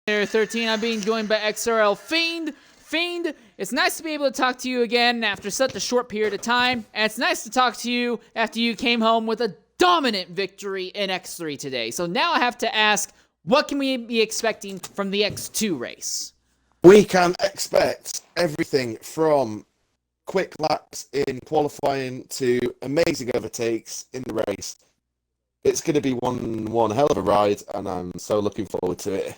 13. I'm being joined by XRL Fiend. Fiend, it's nice to be able to talk to you again after such a short period of time, and it's nice to talk to you after you came home with a dominant victory in X3 today. So now I have to ask, what can we be expecting from the X2 race? We can expect everything from quick laps in qualifying to amazing overtakes in the race. It's going to be one hell of a ride, and I'm so looking forward to it.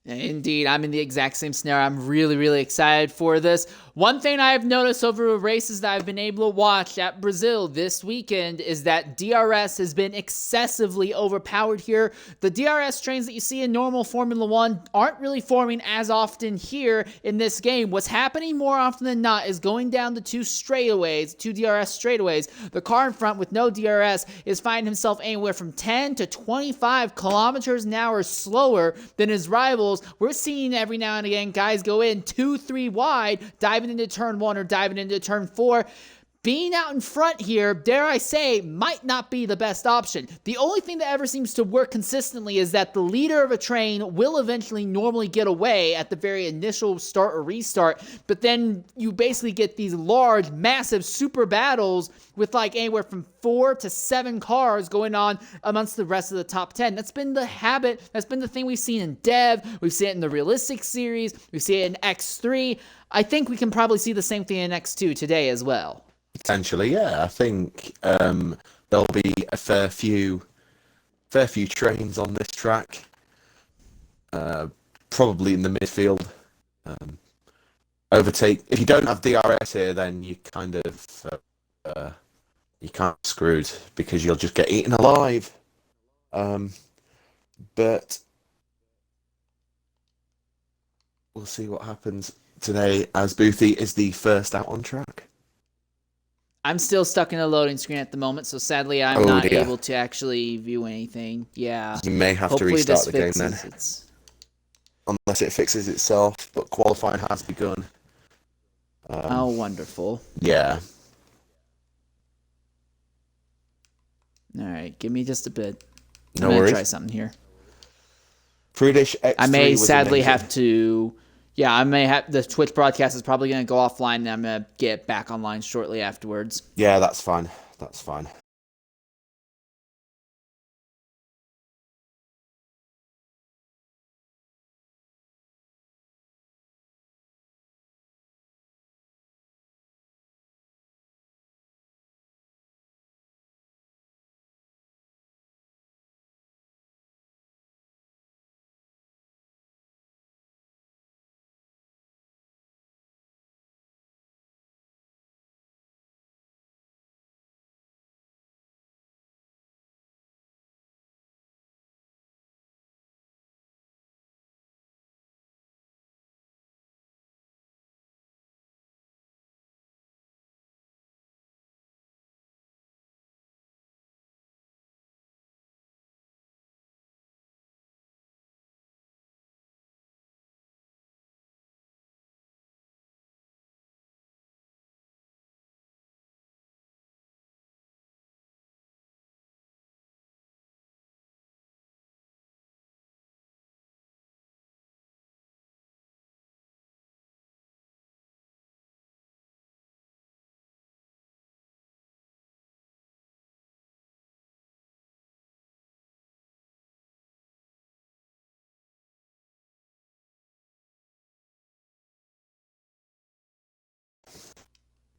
Indeed, I'm in the exact same scenario. I'm really, really excited for this. One thing I've noticed over the races that I've been able to watch at Brazil this weekend is that DRS has been excessively overpowered here. The DRS trains that you see in normal Formula 1 aren't really forming as often here in this game. What's happening more often than not is going down the two DRS straightaways. The car in front with no DRS is finding himself anywhere from 10 to 25 kilometers an hour slower than his rivals. We're seeing every now and again guys go in 2-3 wide, diving into turn 1 or diving into turn 4. Being out in front here, dare I say, might not be the best option. The only thing that ever seems to work consistently is that the leader of a train will eventually normally get away at the very initial start or restart, but then you basically get these large, massive super battles with like anywhere from 4 to 7 cars going on amongst the rest of the top 10. That's been the habit. That's been the thing we've seen in Dev. We've seen it in the Realistic series. We see it in X3. I think we can probably see the same thing in X2 today as well. Potentially, yeah. I think there'll be a fair few trains on this track. Probably in the midfield. Overtake. If you don't have DRS here, then you kind of you can't be screwed because you'll just get eaten alive. But we'll see what happens today as Boothie is the first out on track. I'm still stuck in a loading screen at the moment, so sadly I'm not able to actually view anything. Yeah. You may have Hopefully to restart the game then. Unless it fixes itself, but qualifying has begun. Oh, wonderful. Yeah. Alright, give me just a bit. No I'm worries. gonna try something here. Prudish X3 I may was sadly amazing. have to... Yeah, I may have... The Twitch broadcast is probably going to go offline, and I'm going to get back online shortly afterwards. Yeah, that's fine. That's fine.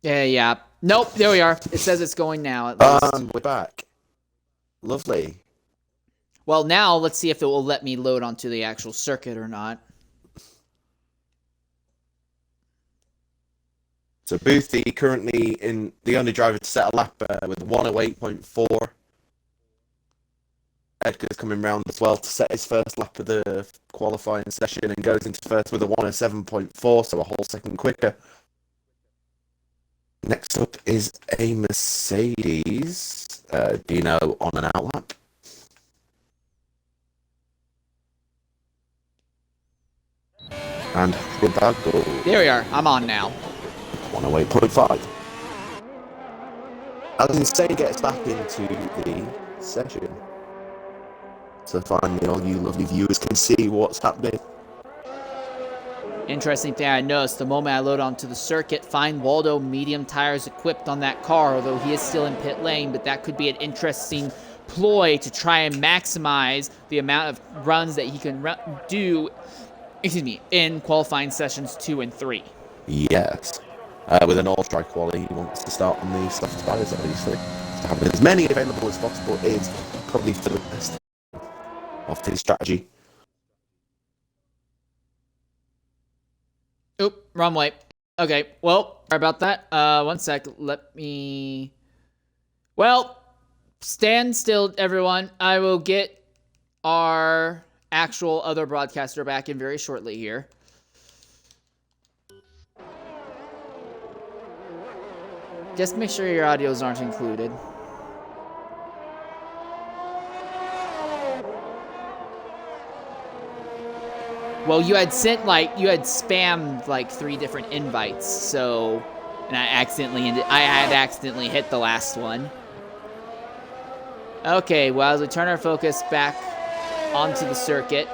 Yeah. Nope, there we are. It says it's going now, at least. We're back. Lovely. Well, now let's see if it will let me load onto the actual circuit or not. So Boothie currently in the only driver to set a lap with 108.4. Edgar's coming round as well to set his first lap of the qualifying session and goes into first with a 107.4, so a whole second quicker. Next up is a Mercedes. Dino on an outlap. And Hidalgo. There we are. I'm on now. 108.5. As Insane gets back into the session. So finally all you lovely viewers can see what's happening. Interesting thing I noticed, the moment I load onto the circuit, find Waldo medium tires equipped on that car, although he is still in pit lane, but that could be an interesting ploy to try and maximize the amount of runs that he can do, in qualifying sessions 2 and 3. Yes. With an all-try quality, he wants to start on the soft tires, obviously. So having as many available as possible is probably for the best of his strategy. Oop, wrong way. Okay, well, sorry about that. One sec, let me... Well, stand still, everyone. I will get our actual other broadcaster back in very shortly here. Just make sure your audios aren't included. Well, you had spammed like 3 different invites, so, and I had accidentally hit the last one. Okay, well, as we turn our focus back onto the circuit,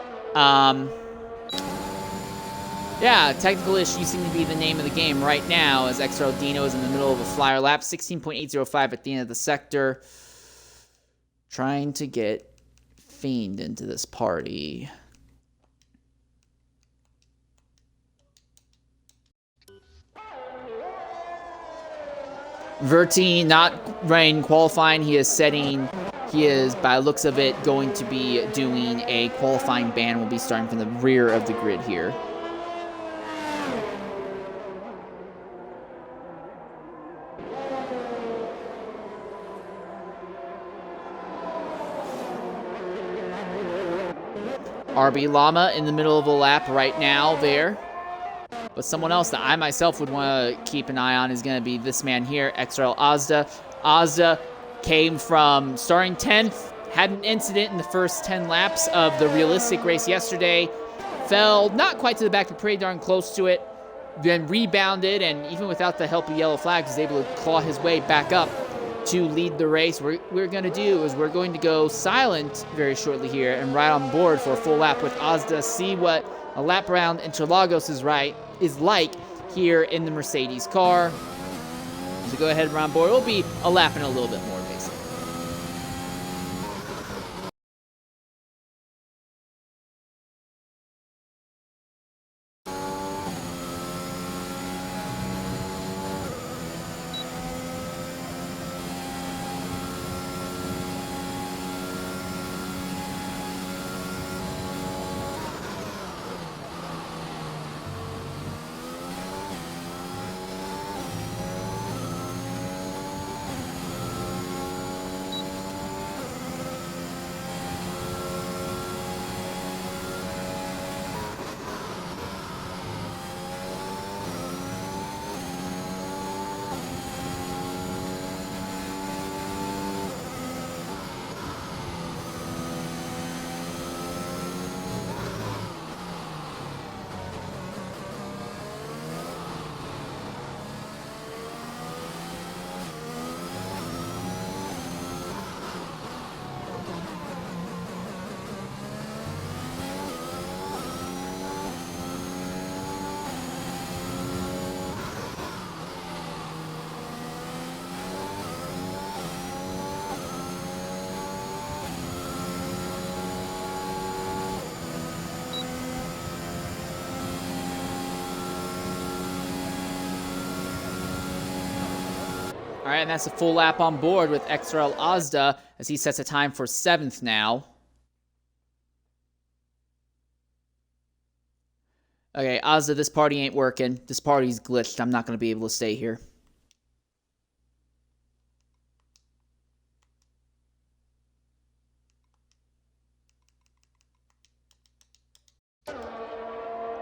yeah, technical issues seem to be the name of the game right now, as XRL Dino is in the middle of a flyer lap, 16.805 at the end of the sector, trying to get Fiend into this party. Verti not running qualifying. He is, by looks of it, going to be doing a qualifying ban. Will be starting from the rear of the grid here. RB Llama in the middle of a lap right now there. But someone else that I myself would want to keep an eye on is going to be this man here, XRL Ozda. Ozda came from starting 10th, had an incident in the first 10 laps of the realistic race yesterday, fell not quite to the back, but pretty darn close to it, then rebounded, and even without the help of yellow flags, was able to claw his way back up to lead the race. What we're going to do is we're going to go silent very shortly here and ride on board for a full lap with Ozda, see what a lap around Interlagos is like here in the Mercedes car. So go ahead and run on board. It'll be a lap and a little bit more, basically. All right, and that's a full lap on board with XRL Ozda as he sets a time for 7th now. Okay, Ozda, this party ain't working. This party's glitched. I'm not going to be able to stay here. But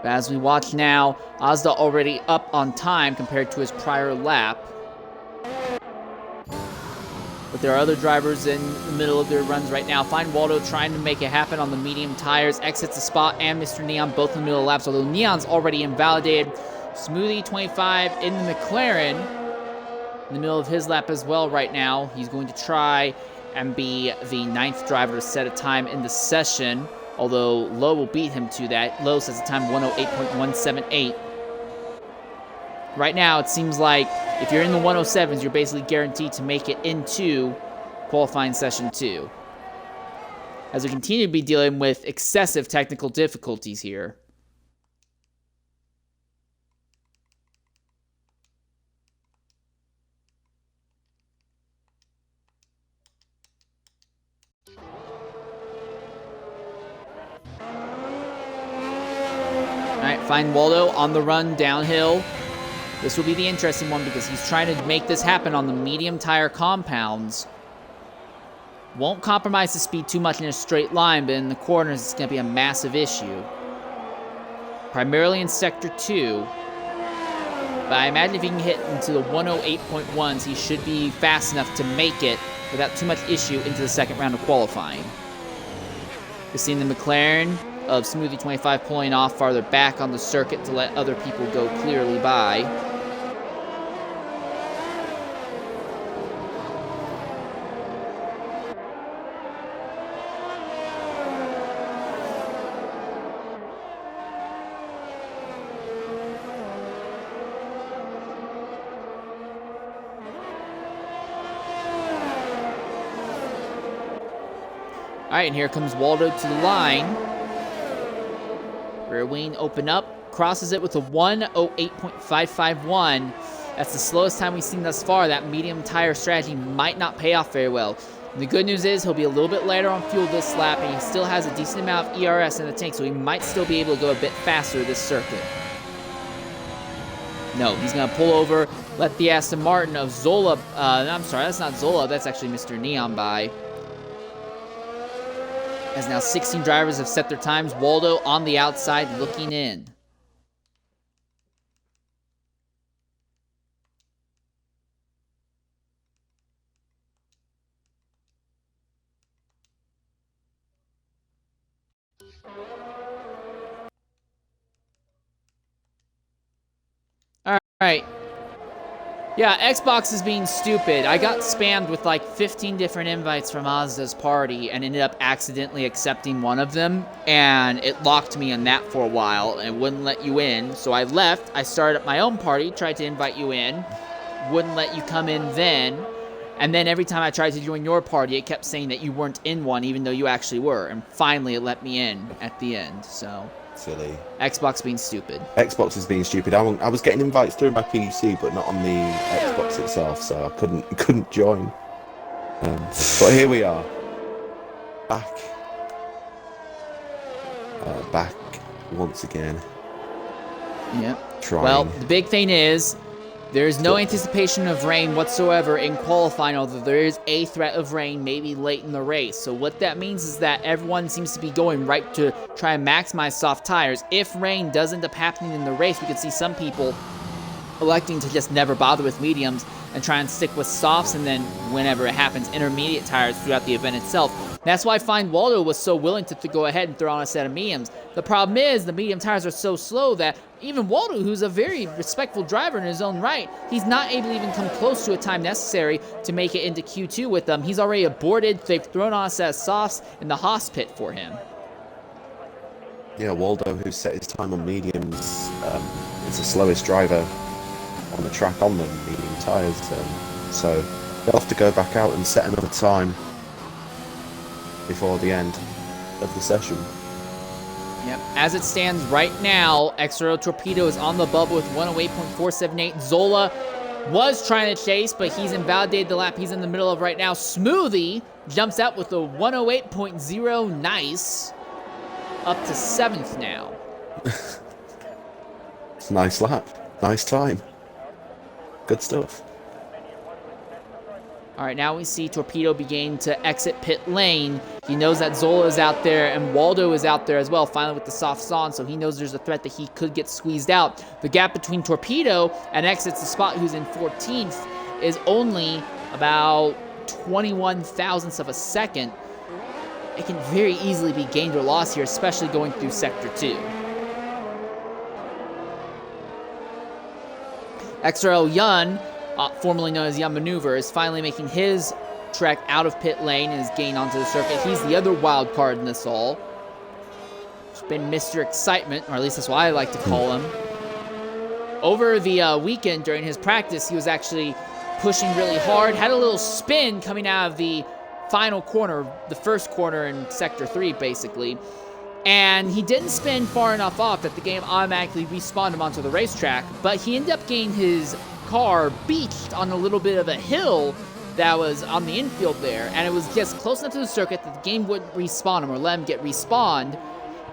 as we watch now, Ozda already up on time compared to his prior lap. But there are other drivers in the middle of their runs right now. Find Waldo trying to make it happen on the medium tires. Exits the spot and Mr. Neon both in the middle of laps, although Neon's already invalidated. Smoothie 25 in the McLaren in the middle of his lap as well right now. He's going to try and be the 9th driver to set a time in the session, although Lowe will beat him to that. Lowe sets a time 108.178. Right now, it seems like if you're in the 107s, you're basically guaranteed to make it into qualifying session 2. As we continue to be dealing with excessive technical difficulties here. Alright, find Waldo on the run downhill. This will be the interesting one because he's trying to make this happen on the medium tire compounds. Won't compromise the speed too much in a straight line, but in the corners it's going to be a massive issue. Primarily in Sector 2. But I imagine if he can hit into the 108.1s, he should be fast enough to make it without too much issue into the second round of qualifying. We've seen the McLaren of Smoothie 25 pulling off farther back on the circuit to let other people go clearly by. Alright, and here comes Waldo to the line. Rear wing open up, crosses it with a 108.551. That's the slowest time we've seen thus far. That medium tire strategy might not pay off very well. And the good news is he'll be a little bit lighter on fuel this lap, and he still has a decent amount of ERS in the tank, so he might still be able to go a bit faster this circuit. No, he's going to pull over, let the Aston Martin of Zola, I'm sorry, that's not Zola, that's actually Mr. Neon by. As now 16 drivers have set their times. Waldo on the outside looking in. All right. Yeah, Xbox is being stupid. I got spammed with like 15 different invites from Ozda's party and ended up accidentally accepting one of them, and it locked me on that for a while and it wouldn't let you in. So I left, I started up my own party, tried to invite you in, wouldn't let you come in then, and then every time I tried to join your party, it kept saying that you weren't in one even though you actually were, and finally it let me in at the end, so... Silly. Xbox being stupid. Xbox is being stupid. I was getting invites through my PC, but not on the Xbox itself, so I couldn't join. But here we are, back once again. Yep. Trying. Well, the big thing is, there is no anticipation of rain whatsoever in qualifying, although there is a threat of rain maybe late in the race. So what that means is that everyone seems to be going right to try and maximize soft tires. If rain does end up happening in the race, we could see some people electing to just never bother with mediums and try and stick with softs, and then whenever it happens, intermediate tires throughout the event itself. That's why Find Waldo was so willing to go ahead and throw on a set of mediums. The problem is the medium tires are so slow that even Waldo, who's a very respectful driver in his own right, he's not able to even come close to a time necessary to make it into Q2 with them. He's already aborted. They've thrown on a set of softs in the Haas pit for him. Yeah, Waldo, who set his time on mediums, is the slowest driver on the track on the medium tyres, so they'll have to go back out and set another time before the end of the session. Yep. As it stands right now, XRO Torpedo is on the bubble with 108.478. Zola was trying to chase, but he's invalidated the lap he's in the middle of right now. Smoothie jumps out with a 108.0. Nice. Up to 7th now. Nice lap. Nice time. Good stuff. All right, now we see Torpedo beginning to exit pit lane. He knows that Zola is out there and Waldo is out there as well, finally with the softs on, so he knows there's a threat that he could get squeezed out. The gap between Torpedo and exits the spot who's in 14th is only about 21 thousandths of a second. It can very easily be gained or lost here, especially going through Sector 2. XRL Yun, formerly known as Yun Maneuver, is finally making his Trek out of pit lane and has gained onto the circuit. He's the other wild card in this all. It's been Mr. Excitement, or at least that's what I like to call him. Over the weekend during his practice, he was actually pushing really hard, had a little spin coming out of the final corner, the first corner in Sector 3, basically. And he didn't spin far enough off that the game automatically respawned him onto the racetrack, but he ended up getting his car beached on a little bit of a hill that was on the infield there, and it was just close enough to the circuit that the game wouldn't respawn him or let him get respawned,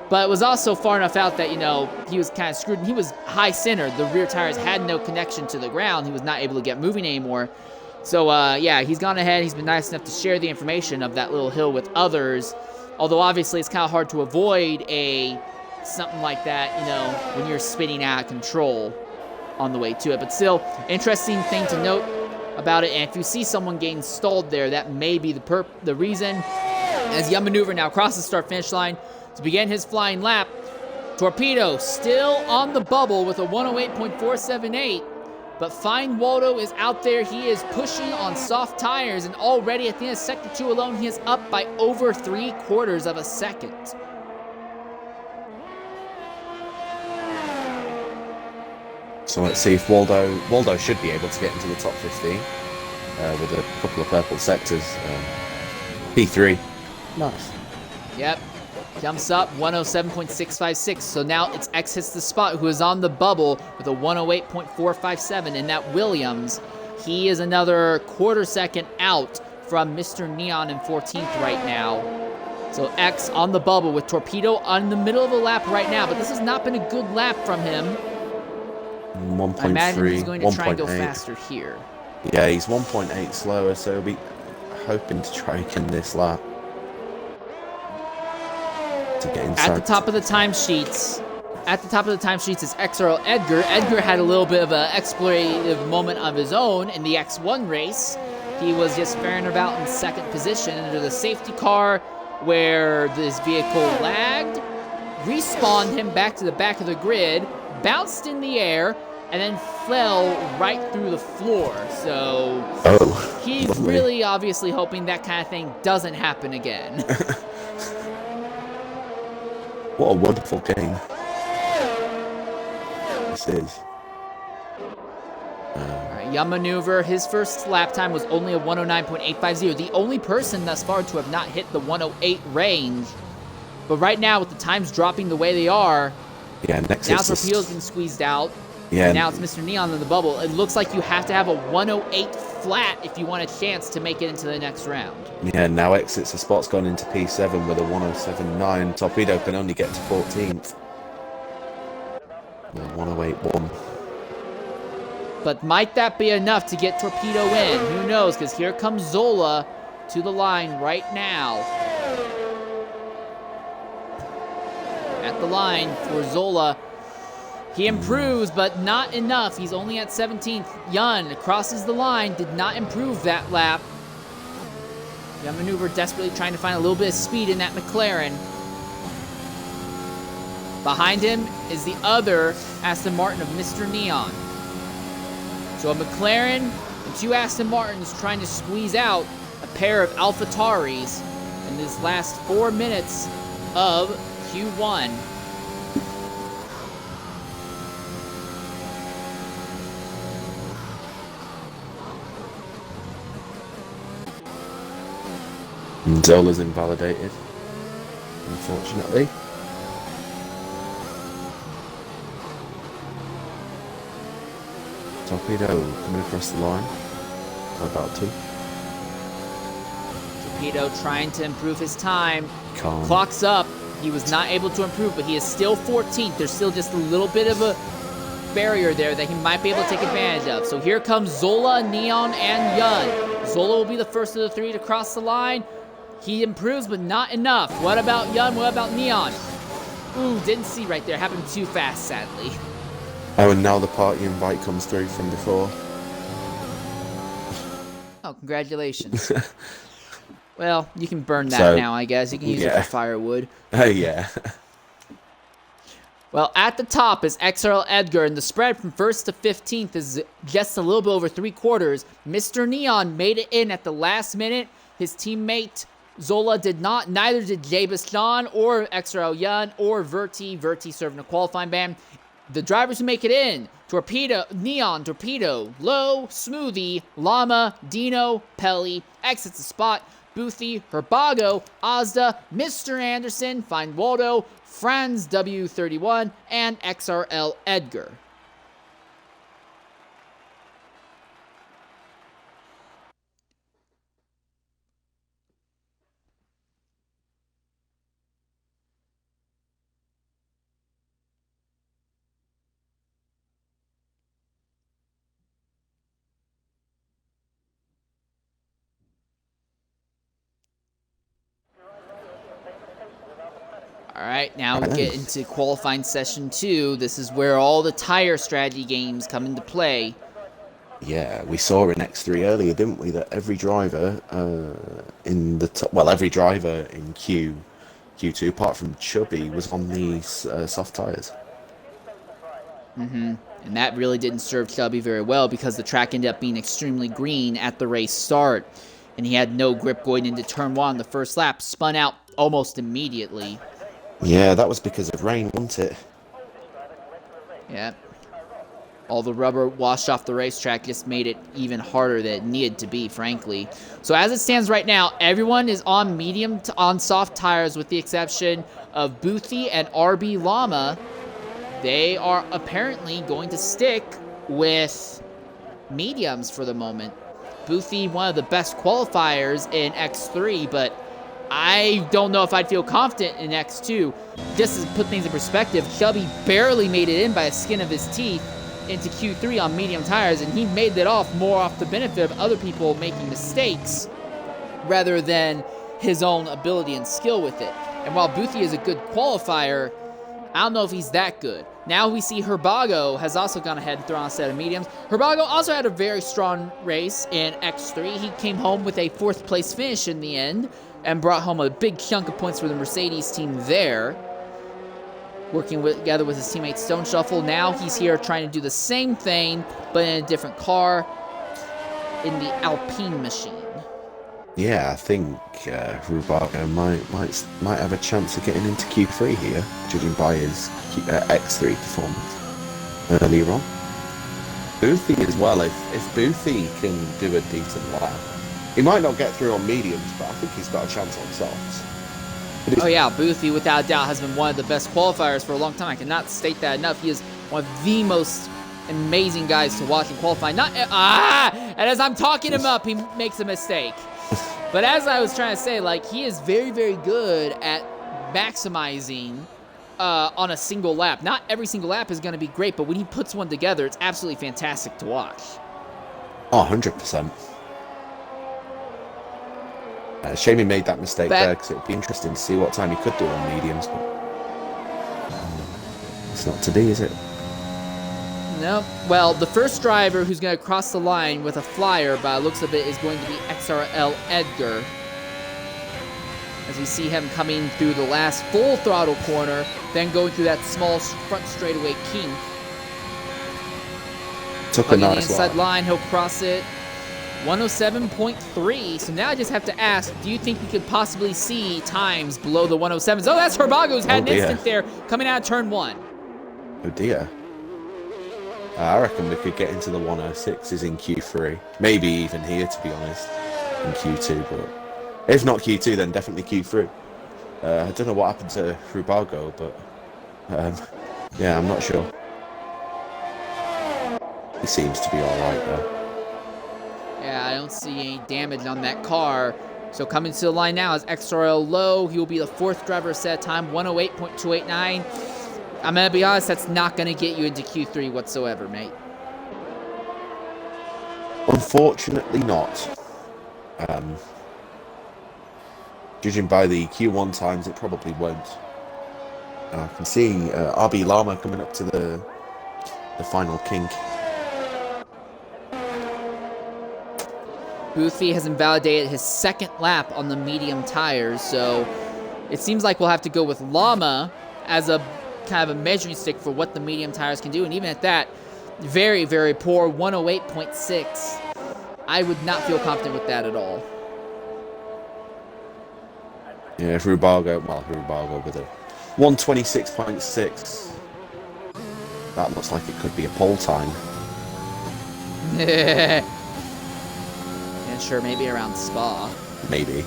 but it was also far enough out that, you know, he was kind of screwed, and he was high centered. The rear tires had no connection to the ground. He was not able to get moving anymore. So, yeah, he's gone ahead. He's been nice enough to share the information of that little hill with others, although obviously it's kind of hard to avoid something like that, you know, when you're spinning out of control on the way to it. But still, interesting thing to note about it, and if you see someone getting stalled there, that may be the reason. As Young Maneuver now crosses the start-finish line to begin his flying lap. Torpedo still on the bubble with a 108.478, but Fine Waldo is out there. He is pushing on soft tires, and already at the end of Sector 2 alone, he is up by over 3/4 of a second. So let's see if Waldo should be able to get into the top 15 with a couple of purple sectors. P3. Nice. Yep. Jumps up 107.656. So now it's X hits the spot, who is on the bubble with a 108.457. And that Williams, he is another 1/4 second out from Mr. Neon in 14th right now. So X on the bubble with Torpedo on the middle of the lap right now. But this has not been a good lap from him. 1.3, I imagine he's going to try and go 1.8. faster here. Yeah, he's 1.8 slower, so he'll be hoping to try and this lap. To get inside. At the top of the timesheets, is XRL Edgar. Edgar had a little bit of an explorative moment of his own in the X1 race. He was just faring about in second position under the safety car where this vehicle lagged, respawned him back to the back of the grid, bounced in the air, and then fell right through the floor. So he's lovely. really obviously hoping that kind of thing doesn't happen again. What a wonderful game this is. Alright, Young Maneuver, his first lap time was only a 109.850. The only person thus far to have not hit the 108 range. But right now, with the times dropping the way they are, Yeah, next now is Torpedo's been squeezed out. Yeah. And now it's Mr. Neon in the bubble. It looks like you have to have a 108 flat if you want a chance to make it into the next round. Yeah, now exits the spot's gone into P7 with a 107.9. Torpedo can only get to 14th. Yeah, 108.1. But might that be enough to get Torpedo in? Who knows, because here comes Zola to the line right now. At the line for Zola. He improves, but not enough. He's only at 17th. Yun crosses the line, did not improve that lap. Young Maneuver desperately trying to find a little bit of speed in that McLaren. Behind him is the other Aston Martin of Mr. Neon. So a McLaren and two Aston Martins trying to squeeze out a pair of AlphaTauris in these last 4 minutes of Q1. Zola's invalidated, unfortunately. Torpedo coming across the line. About to. Torpedo trying to improve his time. Calm. Clock's up. He was not able to improve, but he is still 14th. There's still just a little bit of a barrier there that he might be able to take advantage of. So here comes Zola, Neon, and Yun. Zola will be the first of the three to cross the line. He improves, but not enough. What about Yun? What about Neon? Ooh, didn't see right there. Happened too fast, sadly. Oh, and now the party invite comes through from before. Oh, congratulations. Well, you can burn that now, I guess. You can use it for firewood. Oh, yeah. Well, at the top is XRL Edgar, and the spread from 1st to 15th is just a little bit over 3/4. Mr. Neon made it in at the last minute. His teammate Zola did not. Neither did Jay Bashan or XRL Yun or Verti. Verti serving a qualifying ban. The drivers who make it in: Torpedo, Neon, Torpedo, Low, Smoothie, Llama, Dino, Pelly. Exits the spot: Boothy, Herbago, Ozda, Mr. Anderson, Find Waldo, Franz W31, and XRL Edgar. All right, now we get into qualifying session 2. This is where all the tire strategy games come into play. Yeah, we saw in X3 earlier, didn't we, that every driver in the top, well, every driver in Q2, apart from Chubby, was on these soft tires. And that really didn't serve Chubby very well because the track ended up being extremely green at the race start. And he had no grip going into turn 1. The first lap spun out almost immediately. Yeah, that was because of rain, wasn't it? Yeah. All the rubber washed off the racetrack just made it even harder than it needed to be, frankly. So as it stands right now, everyone is on medium on soft tires with the exception of Boothy and RB Llama. They are apparently going to stick with mediums for the moment. Boothy, one of the best qualifiers in X3, but I don't know if I'd feel confident in X2. Just to put things in perspective, Chubby barely made it in by the skin of his teeth into Q3 on medium tires, and he made that off more off the benefit of other people making mistakes rather than his own ability and skill with it. And while Boothy is a good qualifier, I don't know if he's that good. Now we see Herbago has also gone ahead and thrown a set of mediums. Herbago also had a very strong race in X3. He came home with a 4th place finish in the end and brought home a big chunk of points for the Mercedes team there. Working together with his teammate Stone Shuffle. Now he's here trying to do the same thing, but in a different car, in the Alpine machine. Yeah, I think Herbago might have a chance of getting into Q3 here, judging by his X3 performance earlier on. Boothy as well, if Boothy can do a decent lap, he might not get through on mediums, but I think he's got a chance on softs. Oh yeah, Boothy without doubt has been one of the best qualifiers for a long time. I cannot state that enough. He is one of the most amazing guys to watch in qualifying. And as I'm talking him up, he makes a mistake. But as I was trying to say, like, he is very, very good at maximizing on a single lap. Not every single lap is going to be great, but when he puts one together, it's absolutely fantastic to watch. Oh, 100%. Shame he made that mistake there, because it would be interesting to see what time he could do on mediums, but it's not to be, is it? No. Well, the first driver who's going to cross the line with a flyer, by the looks of it, is going to be XRL Edgar. As we see him coming through the last full throttle corner, then going through that small front straightaway kink. Took a nice the inside line, he'll cross it. 107.3. So now I just have to ask, do you think we could possibly see times below the 107s? Oh, that's Herbago who's had an instant there coming out of turn 1. Oh dear. I reckon we could get into the 106s in Q3. Maybe even here, to be honest, in Q2. But if not Q2, then definitely Q3. I don't know what happened to Herbago, but yeah, I'm not sure. He seems to be alright though. Yeah, I don't see any damage on that car. So coming to the line now is XRL Low. He will be the 4th driver set time, 108.289. I'm going to be honest, that's not going to get you into Q3 whatsoever, mate. Unfortunately not. Judging by the Q1 times, it probably won't. I can see RB Llama coming up to the final kink. Boothy has invalidated his 2nd lap on the medium tires, so it seems like we'll have to go with Llama as a kind of a measuring stick for what the medium tires can do. And even at that, very, very poor 108.6. I would not feel confident with that at all. Yeah, if Rubago with a 126.6. That looks like it could be a pole time. Yeah, sure, maybe around Spa. Maybe.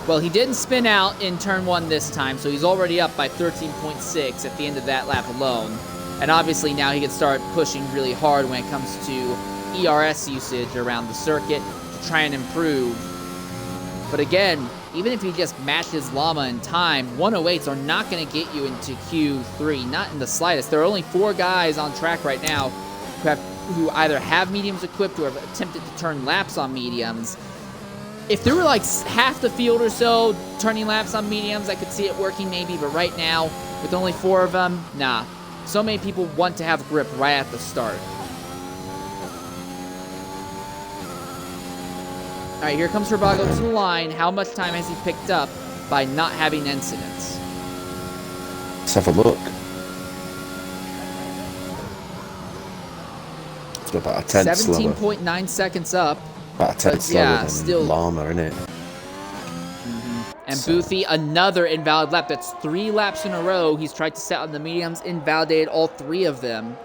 Well, he didn't spin out in turn 1 this time, so he's already up by 13.6 at the end of that lap alone. And obviously now he can start pushing really hard when it comes to ERS usage around the circuit to try and improve. But again, even if he just matches Llama in time, 108s are not going to get you into Q3, not in the slightest. There are only 4 guys on track right now who either have mediums equipped or have attempted to turn laps on mediums. If there were like half the field or so turning laps on mediums, I could see it working maybe, but right now, with only 4 of them, nah. So many people want to have grip right at the start. All right, here comes Rubago to the line. How much time has he picked up by not having incidents? Let's have a look. It's about a tenth slower. 17.9 seconds up. About a tenth slower than still Llama, isn't it? And Boothie, another invalid lap. That's 3 laps in a row. He's tried to set on the mediums, invalidated all 3 of them.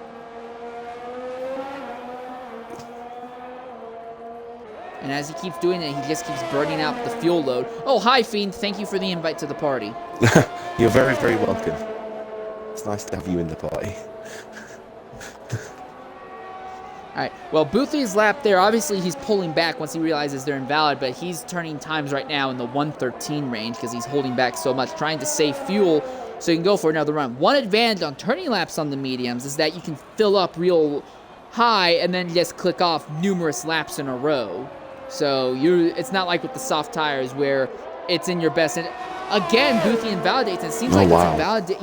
And as he keeps doing it, he just keeps burning out the fuel load. Oh, hi, Fiend. Thank you for the invite to the party. You're very, very welcome. It's nice to have you in the party. All right, well, Boothie's lap there, obviously he's pulling back once he realizes they're invalid, but he's turning times right now in the 113 range because he's holding back so much, trying to save fuel so he can go for another run. One advantage on turning laps on the mediums is that you can fill up real high and then just click off numerous laps in a row. So it's not like with the soft tires where it's in your best. And again, Boothie invalidates, and it seems like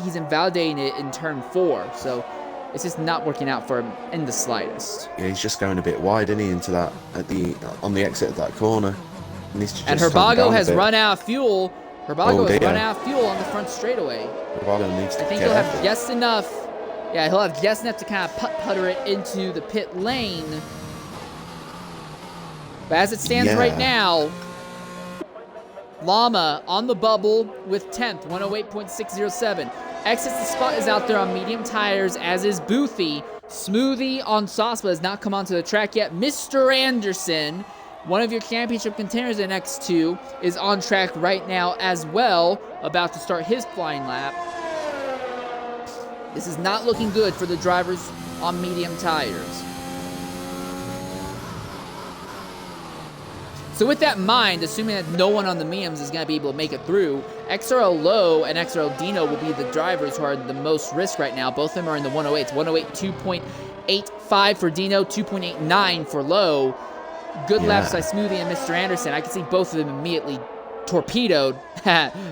he's invalidating it in turn 4. So it's just not working out for him in the slightest. Yeah, he's just going a bit wide, isn't he, into that on the exit of that corner. And Rubago has run out of fuel. Rubago has run out of fuel on the front straightaway. Rubago needs to I think he'll have just enough. Yeah, he'll have just enough to kind of putter it into the pit lane. But as it stands right now, Llama on the bubble with 10th, 108.607. Exits the spot is out there on medium tires, as is Boothie. Smoothie on Sospa has not come onto the track yet. Mr. Anderson, one of your championship contenders in X2, is on track right now as well, about to start his flying lap. This is not looking good for the drivers on medium tires. So with that in mind, assuming that no one on the mediums is going to be able to make it through, XRL Low and XRL Dino will be the drivers who are the most risk right now. Both of them are in the 108s. 108 2.85 for Dino, 2.89 for Low. Good laps by Smoothie and Mr. Anderson. I can see both of them immediately torpedoed,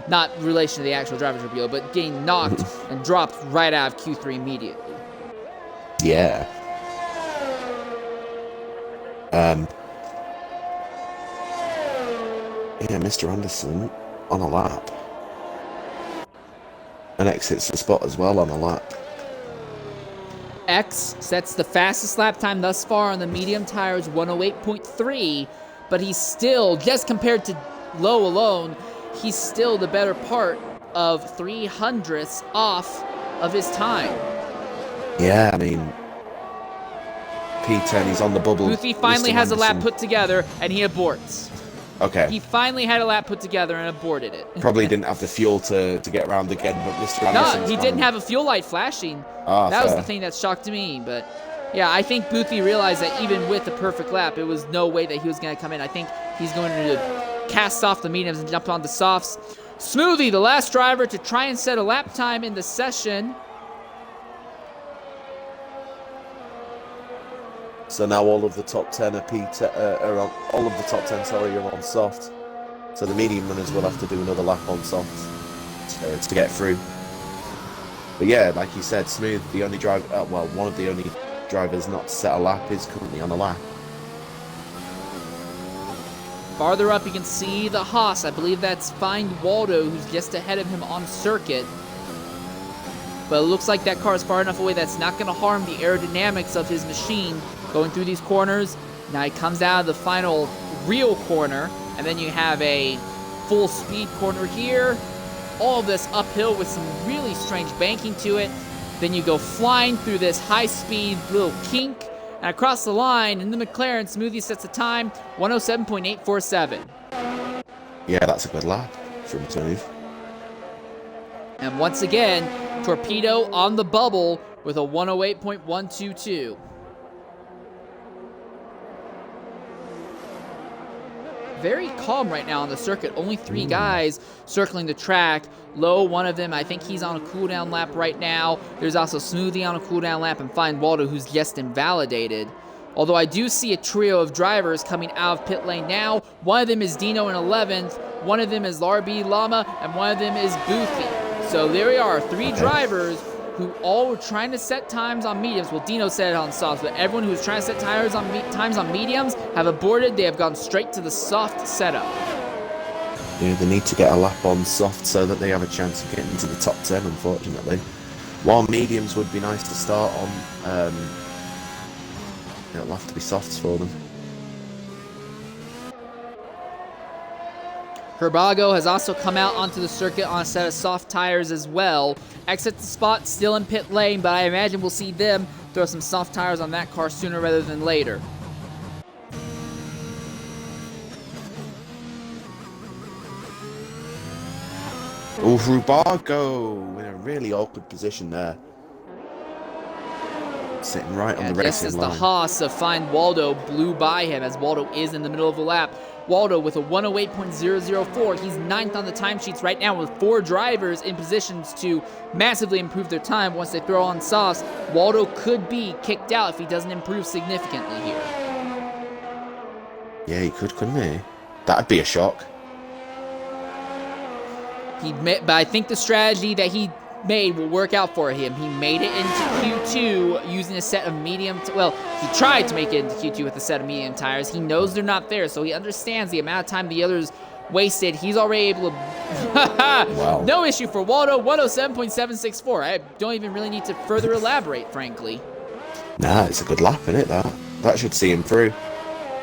not in relation to the actual driver torpedo, but getting knocked and dropped right out of Q3 immediately. Yeah. Yeah, Mr. Anderson on a lap. And exits the spot as well on a lap. X sets the fastest lap time thus far on the medium tires, 108.3, but he's still, just compared to Low alone, he's still the better part of 300ths off of his time. Yeah, I mean, P10, he's on the bubble. Boothie finally has a lap put together, and he aborts. Okay. He finally had a lap put together and aborted it. Probably didn't have the fuel to get around again, but Mr. Anderson. No, he didn't have a fuel light flashing. That was the thing that shocked me. But yeah, I think Boothie realized that even with the perfect lap, it was no way that he was going to come in. I think he's going to cast off the mediums and jump on the softs. Smoothie, the last driver to try and set a lap time in the session. So now all of the top 10 are on, all of the top 10, sorry, are on soft. So the medium runners will have to do another lap on soft to get through. But yeah, like you said, Smooth, the only driver, well, one of the only drivers not to set a lap is currently on a lap. Farther up, you can see the Haas. I believe that's Find Waldo, who's just ahead of him on circuit. But it looks like that car is far enough away that's not going to harm the aerodynamics of his machine going through these corners. Now he comes out of the final real corner, and then you have a full speed corner here. All of this uphill with some really strange banking to it. Then you go flying through this high-speed little kink, and across the line in the McLaren, Smoothie sets a time 107.847. Yeah, that's a good lap from Smooth. And once again, Torpedo on the bubble with a 108.122. Very calm right now on the circuit. Only 3 guys circling the track. Low, one of them, I think he's on a cooldown lap right now. There's also Smoothie on a cooldown lap, and Find Waldo, who's just invalidated. Although I do see a trio of drivers coming out of pit lane now. One of them is Dino in 11th, one of them is RB Llama, and one of them is Boofy. So there we are, 3 drivers who all were trying to set times on mediums. Well, Dino said it on softs, but everyone who was trying to set times on mediums have aborted. They have gone straight to the soft setup. Yeah, they need to get a lap on soft so that they have a chance of getting into the top 10, unfortunately. While mediums would be nice to start on, it'll have to be softs for them. Herbago has also come out onto the circuit on a set of soft tires as well. Exit the spot, still in pit lane, but I imagine we'll see them throw some soft tires on that car sooner rather than later. Oh, Herbago in a really awkward position there. Sitting right on the racing Just as line. the Haas of Find Waldo blew by him, as Waldo is in the middle of the lap. Waldo with a 108.004. He's 9th on the timesheets right now with 4 drivers in positions to massively improve their time once they throw on softs. Waldo could be kicked out if he doesn't improve significantly here. Yeah, he could, couldn't he? That'd be a shock. But I think the strategy that he made will work out for him. He made it into Q2 using a set of medium... Well, he tried to make it into Q2 with a set of medium tires. He knows they're not there, so he understands the amount of time the others wasted. He's already able to... Wow. No issue for Waldo, 107.764. I don't even really need to further elaborate, frankly. Nah, it's a good lap, isn't it, that? That should see him through.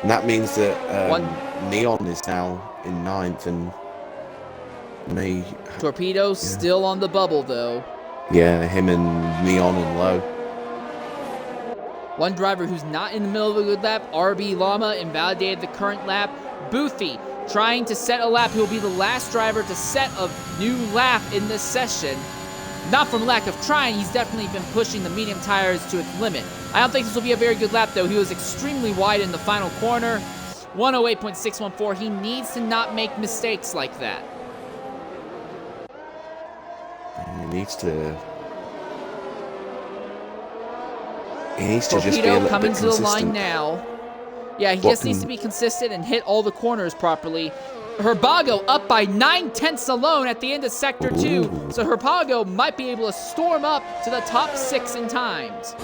And that means that Neon is now in 9th and may... Torpedo still on the bubble, though. Yeah, him and Neon and Low. One driver who's not in the middle of a good lap, RB Llama, invalidated the current lap. Boofy trying to set a lap. He'll be the last driver to set a new lap in this session. Not from lack of trying, he's definitely been pushing the medium tires to its limit. I don't think this will be a very good lap, though. He was extremely wide in the final corner. 108.614. He needs to not make mistakes like that. He needs to just be a little bit coming to the consistent. line now. Yeah, he just needs to be consistent and hit all the corners properly. Herbago up by 9/10 alone at the end of Sector 2. So Herbago might be able to storm up to the top 6 in times.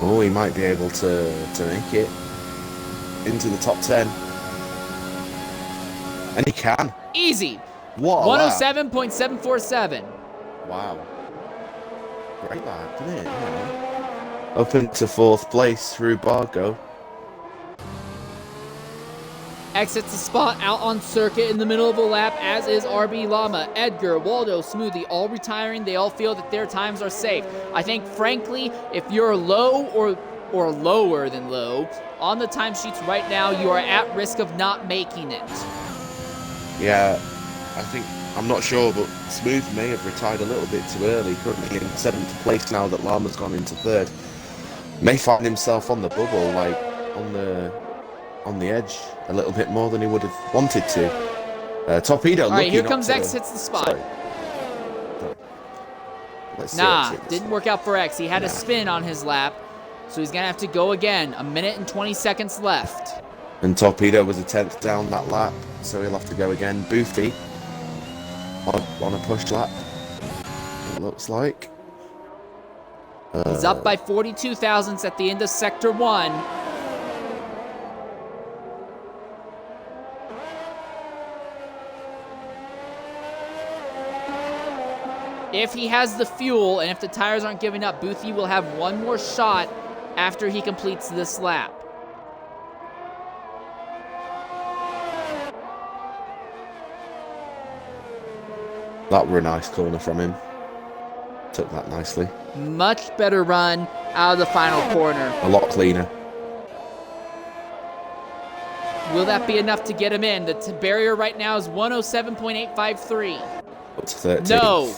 Oh, he might be able to make it into the top 10. And he can. Easy. What a lap. 107.747. Wow. Great lap, isn't it? Yeah. Up into 4th place through Bargo. Exits the spot out on circuit in the middle of a lap, as is RB Llama, Edgar, Waldo, Smoothie, all retiring. They all feel that their times are safe. I think, frankly, if you're low or lower than low on the timesheets right now, you are at risk of not making it. Yeah, I'm not sure, but Smooth may have retired a little bit too early. Currently in 7th place now that Llama's gone into 3rd. May find himself on the bubble, like on the edge a little bit more than he would have wanted to. Torpedo. All right, here comes X, hits the spot. Sorry. Let's see Nah, X hit the didn't spot. work out for X. He had a spin on his lap, so he's gonna have to go again. 1 minute and 20 seconds left. And Torpedo was a 10th down that lap, so he'll have to go again. Boofy on a push lap, it looks like. He's up by 42 thousandths at the end of Sector 1. If he has the fuel and if the tires aren't giving up, Boothie will have one more shot after he completes this lap. That were a nice corner from him. Took that nicely. Much better run out of the final corner. A lot cleaner. Will that be enough to get him in? The barrier right now is 107.853. Up to 13. No.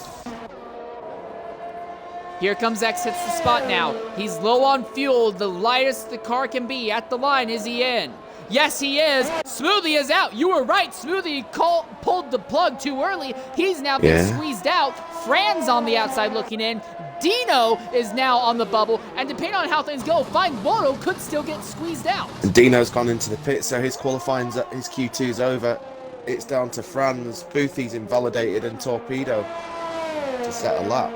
Here comes X, hits the spot now. He's low on fuel, the lightest the car can be. At the line, is he in? Yes, he is. Smoothie is out. You were right. Smoothie pulled the plug too early. He's now being squeezed out. Fran's on the outside looking in. Dino is now on the bubble. And depending on how things go, Find Waldo could still get squeezed out. And Dino's gone into the pit, so his qualifying's his Q2's over. It's down to Franz. Boothie's invalidated and Torpedo to set a lap.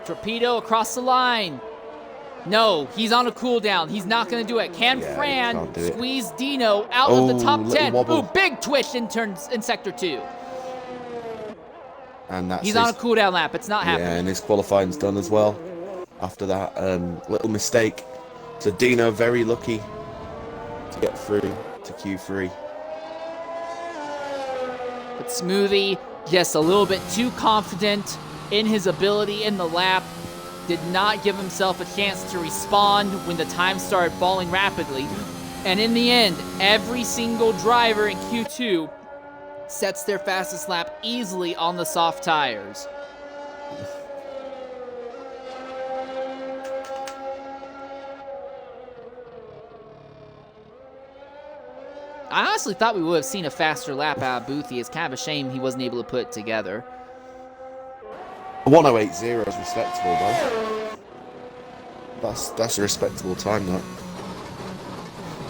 Torpedo across the line. No, he's on a cooldown. He's not going to do it. Can Fran squeeze Dino out of the top 10? Wobble. Ooh, big twitch in Sector 2. And that's he's on a cooldown lap. It's not happening. Yeah, and his qualifying's done as well after that little mistake. So Dino very lucky to get through to Q3. But Smoothie just a little bit too confident in his ability in the lap. Did not give himself a chance to respond when the time started falling rapidly. And in the end, every single driver in Q2 sets their fastest lap easily on the soft tires. I honestly thought we would have seen a faster lap out of Boothie. It's kind of a shame he wasn't able to put it together. 1:08.0 is respectable, though. That's a respectable time, though.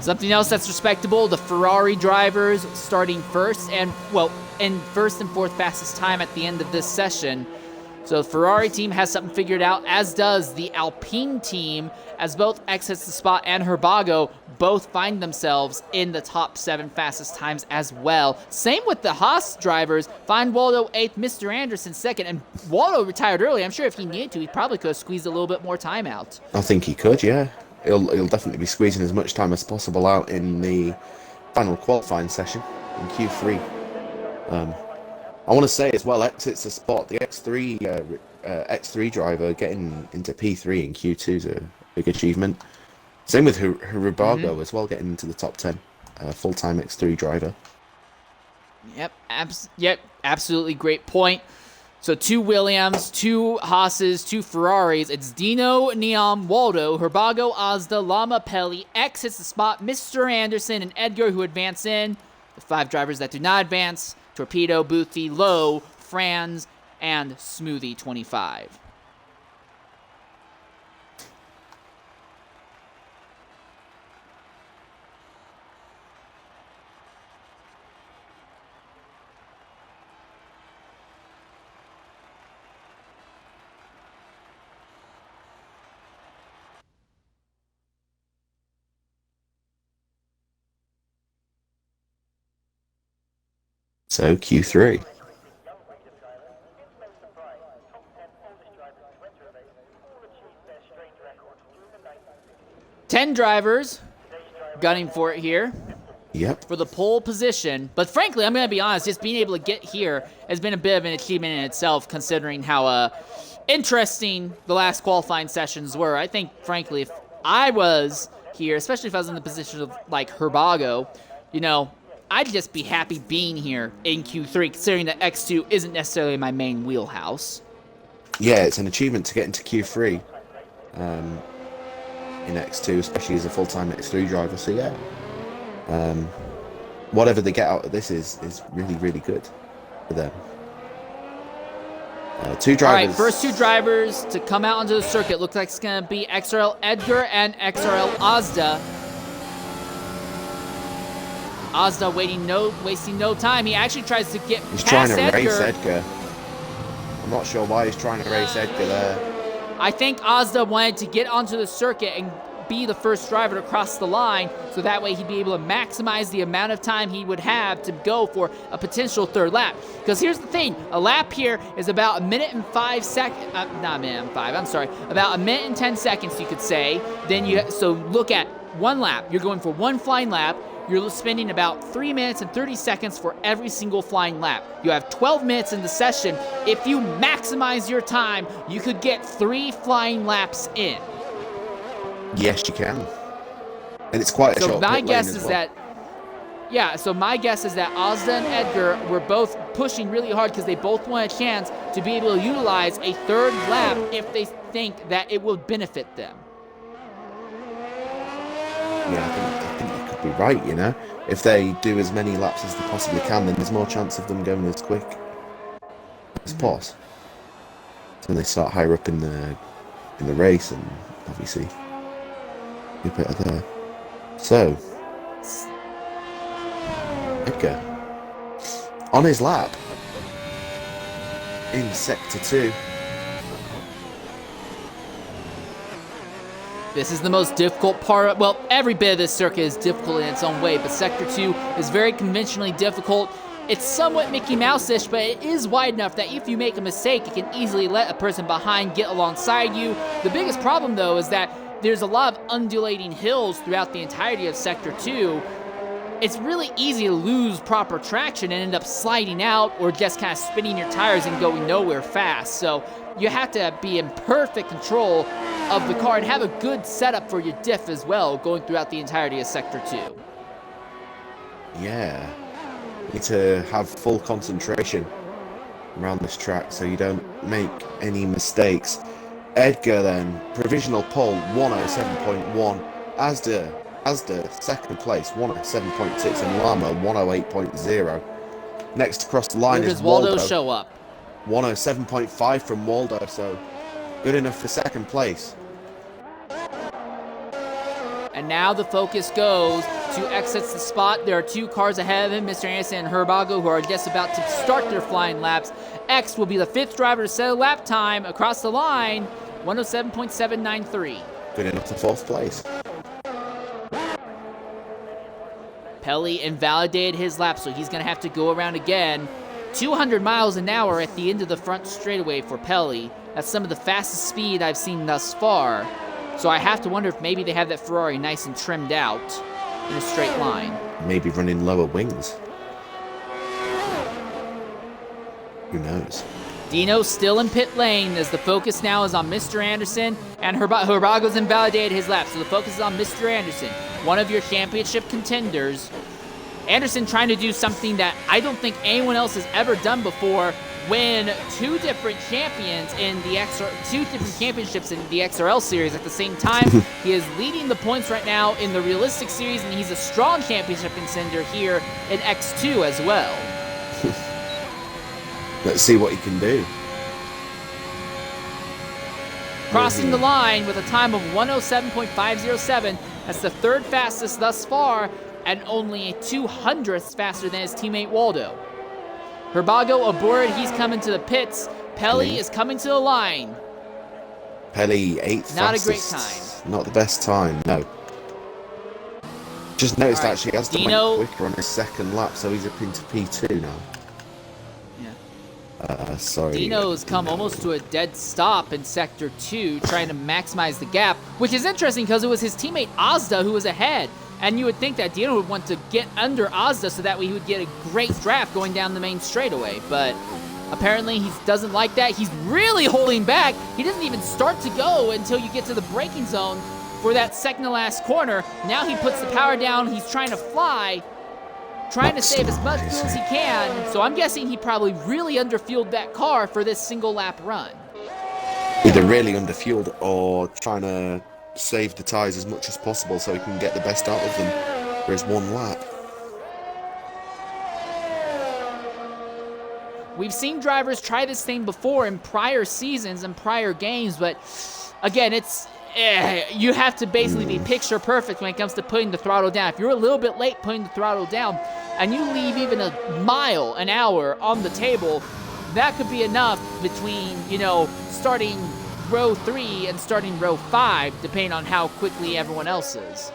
Something else that's respectable, the Ferrari drivers starting first and first and fourth fastest time at the end of this session. So the Ferrari team has something figured out, as does the Alpine team, as both X hits the spot and Herbago both find themselves in the top 7 fastest times as well. Same with the Haas drivers. Find Waldo 8th, Mr. Anderson 2nd, and Waldo retired early. I'm sure if he needed to, he probably could have squeezed a little bit more time out. I think he could, yeah. He'll definitely be squeezing as much time as possible out in the final qualifying session in Q3. I want to say as well, X hits the spot. The X3 driver getting into P3 in Q2 is a big achievement. Same with Herbago as well, getting into the top 10. Full-time X3 driver. Yep, absolutely great point. So 2 Williams, 2 Haas's, 2 Ferraris. It's Dino, Neom, Waldo, Herbago, Ozda, Lama, Pelli, X hits the spot, Mr. Anderson, and Edgar who advance in. The 5 drivers that do not advance, Torpedo, Boothie, Lowe, Franz, and Smoothie 25. So Q3. Ten drivers gunning for it here. Yep. For the pole position. But frankly, I'm going to be honest, just being able to get here has been a bit of an achievement in itself, considering how interesting the last qualifying sessions were. I think, frankly, if I was here, especially if I was in the position of, like, Herbago, I'd just be happy being here in Q3, considering that X2 isn't necessarily my main wheelhouse. Yeah, it's an achievement to get into Q3 in X2, especially as a full-time X3 driver. So yeah, whatever they get out of this is really, really good for them. 2 drivers. All right, first 2 drivers to come out onto the circuit. Looks like it's going to be XRL Edgar and XRL Ozda. Ozda wasting no time. He actually tries to get He's past trying to Edgar. race Edgar. I'm not sure why he's trying to race Edgar there. I think Ozda wanted to get onto the circuit and be the first driver to cross the line, so that way he'd be able to maximize the amount of time he would have to go for a potential third lap. Because here's the thing, a lap here is about 1:05 seconds, not 1:05, I'm sorry, about 1:10 seconds, you could say. So look at one lap, you're going for one flying lap, you're spending about 3 minutes and 30 seconds for every single flying lap. You have 12 minutes in the session. If you maximize your time, you could get 3 flying laps in. Yes, you can. And it's quite a short my pit guess lane as is well. that my guess is that Ozda and Edgar were both pushing really hard because they both want a chance to be able to utilize a third lap if they think that it will benefit them. Yeah, I think you could be right, you know. If they do as many laps as they possibly can, then there's more chance of them going as quick as possible. So they start higher up in the race, and obviously you're better there. So Edgar on his lap in Sector 2. This is the most difficult part. Well, every bit of this circuit is difficult in its own way, but Sector 2 is very conventionally difficult. It's somewhat Mickey Mouse-ish, but it is wide enough that if you make a mistake, it can easily let a person behind get alongside you. The biggest problem, though, is that there's a lot of undulating hills throughout the entirety of Sector 2. It's really easy to lose proper traction and end up sliding out or just kind of spinning your tires and going nowhere fast. So you have to be in perfect control of the car and have a good setup for your diff as well going throughout the entirety of Sector 2. Yeah. You need to have full concentration around this track so you don't make any mistakes. Edgar then, provisional pole 107.1. Asda second place 107.6 and Lama 108.0. Next across the line Where is does Waldo Waldo. show up? 107.5 from Waldo, so good enough for second place. And now the focus goes to exits the spot. There are 2 cars ahead of him, Mr. Anderson and Herbago, who are just about to start their flying laps. X will be the 5th driver to set a lap time across the line, 107.793. Good enough for 4th place. Pelly invalidated his lap, so he's going to have to go around again. 200 miles an hour at the end of the front straightaway for Pelly. That's some of the fastest speed I've seen thus far. So I have to wonder if maybe they have that Ferrari nice and trimmed out in a straight line. Maybe running lower wings. Who knows? Dino's still in pit lane as the focus now is on Mr. Anderson, and Herbago's invalidated his lap, so the focus is on Mr. Anderson, one of your championship contenders. Anderson trying to do something that I don't think anyone else has ever done before, win 2 different champions in the 2 different championships in the XRL series at the same time. He is leading the points right now in the realistic series, and he's a strong championship contender here in X2 as well. Let's see what he can do. Crossing the line with a time of 107.507. That's the 3rd fastest thus far, and only a 200th faster than his teammate Waldo. Herbago aboard, he's coming to the pits. Pelly is coming to the line. Pelly 8th Not fastest. a great time. Not the best time, no. Just noticed All right, actually Asda Dino- went quicker on his second lap, so he's up into P2 now. Sorry. Dino's come almost to a dead stop in Sector 2, trying to maximize the gap, which is interesting because it was his teammate Ozda who was ahead. And you would think that Dino would want to get under Ozda so that way he would get a great draft going down the main straightaway. But apparently he doesn't like that. He's really holding back. He doesn't even start to go until you get to the braking zone for that second to last corner. Now he puts the power down. He's trying to fly, trying to save as much fuel as he can. So I'm guessing he probably really underfueled that car for this single lap run. Either really underfueled or trying to save the tyres as much as possible so he can get the best out of them for his one lap. We've seen drivers try this thing before in prior seasons and prior games, but again, you have to basically be picture perfect when it comes to putting the throttle down. If you're a little bit late putting the throttle down and you leave even a mile an hour on the table, that could be enough between, starting row 3 and starting row 5, depending on how quickly everyone else is.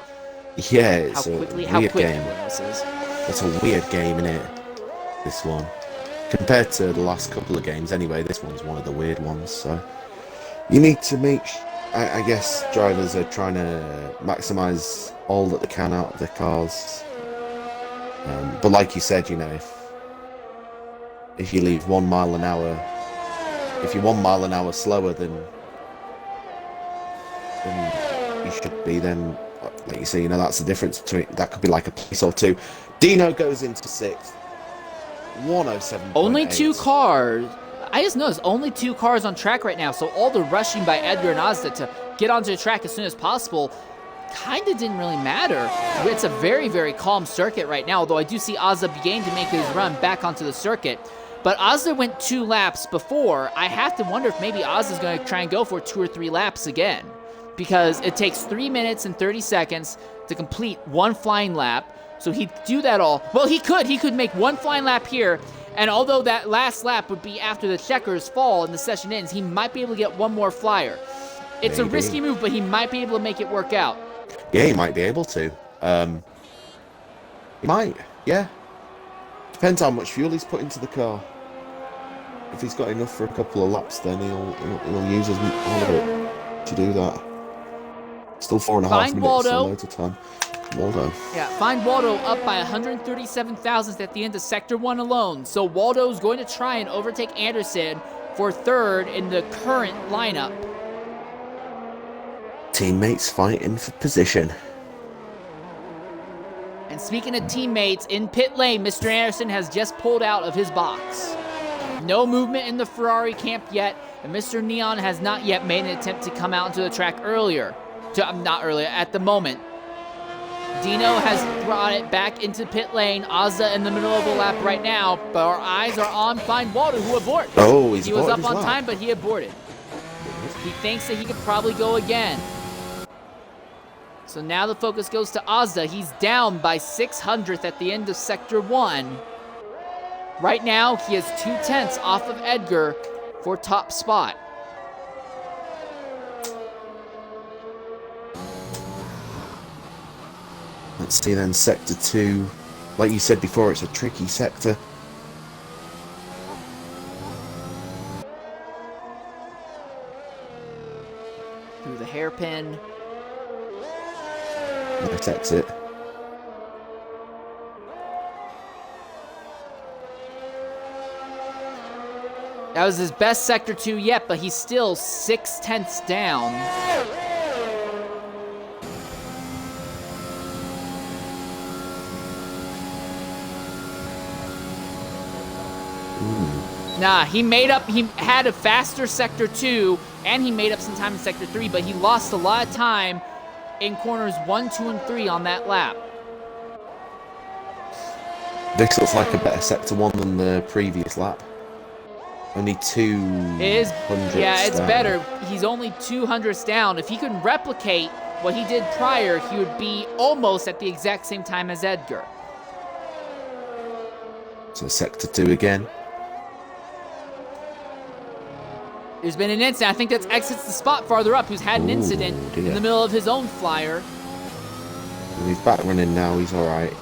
Yeah, it's How a quick weird game. everyone else is. It's a weird game, isn't it? This one. Compared to the last couple of games, anyway, this one's one of the weird ones, so... You need to make... I guess drivers are trying to maximise all that they can out of their cars. But like you said, you know, if you leave 1 mile an hour... If you're 1 mile an hour slower than you should be, then, like you say, you know, that's the difference between... That could be like a place or two. Dino goes into 6th. 107.8. Only 2 cars. I just noticed only 2 cars on track right now, so all the rushing by Edgar and Ozda to get onto the track as soon as possible kind of didn't really matter. It's a very, very calm circuit right now, although I do see Ozda beginning to make his run back onto the circuit. But Ozda went 2 laps before. I have to wonder if maybe Ozda's going to try and go for 2 or 3 laps again, because it takes 3 minutes and 30 seconds to complete 1 flying lap. So he'd do that all. Well, he could make 1 flying lap here, and although that last lap would be after the checkers fall and the session ends, he might be able to get 1 more flyer. It's Maybe. a risky move, but he might be able to make it work out. Yeah, he might be able to. He might, yeah. Depends how much fuel he's put into the car. If he's got enough for a couple of laps, then he'll use all of it to do that. Still 4.5 minutes, Waldo. so loads of time. Waldo. Yeah, find Waldo up by 137 thousandths at the end of Sector 1 alone. So Waldo's going to try and overtake Anderson for 3rd in the current lineup. Teammates fighting for position. And speaking of teammates, in pit lane, Mr. Anderson has just pulled out of his box. No movement in the Ferrari camp yet, and Mr. Neon has not yet made an attempt to come out into the track at the moment. Dino has brought it back into pit lane. Ozda in the middle of the lap right now, but our eyes are on Find Waldo, who aborted. Oh, he was up on time, but he aborted. He thinks that he could probably go again. So now the focus goes to Ozda. He's down by 600th at the end of Sector 1. Right now, he is 0.2 off of Edgar for top spot. Let's see then, Sector 2. Like you said before, it's a tricky sector. Through the hairpin. Nice exit. That was his best Sector 2 yet, but he's still 0.6 down. Nah, he had a faster Sector 2, and he made up some time in Sector 3, but he lost a lot of time in corners 1, 2, and 3 on that lap. This looks like a better Sector 1 than the previous lap. Only 200. It is, yeah, it's down. better. He's only 200ths down. If he could replicate what he did prior, he would be almost at the exact same time as Edgar. So Sector 2 again. There's been an incident. I think that's exits the spot farther up, who's had an incident in the middle of his own flyer. And he's back running now. He's all right.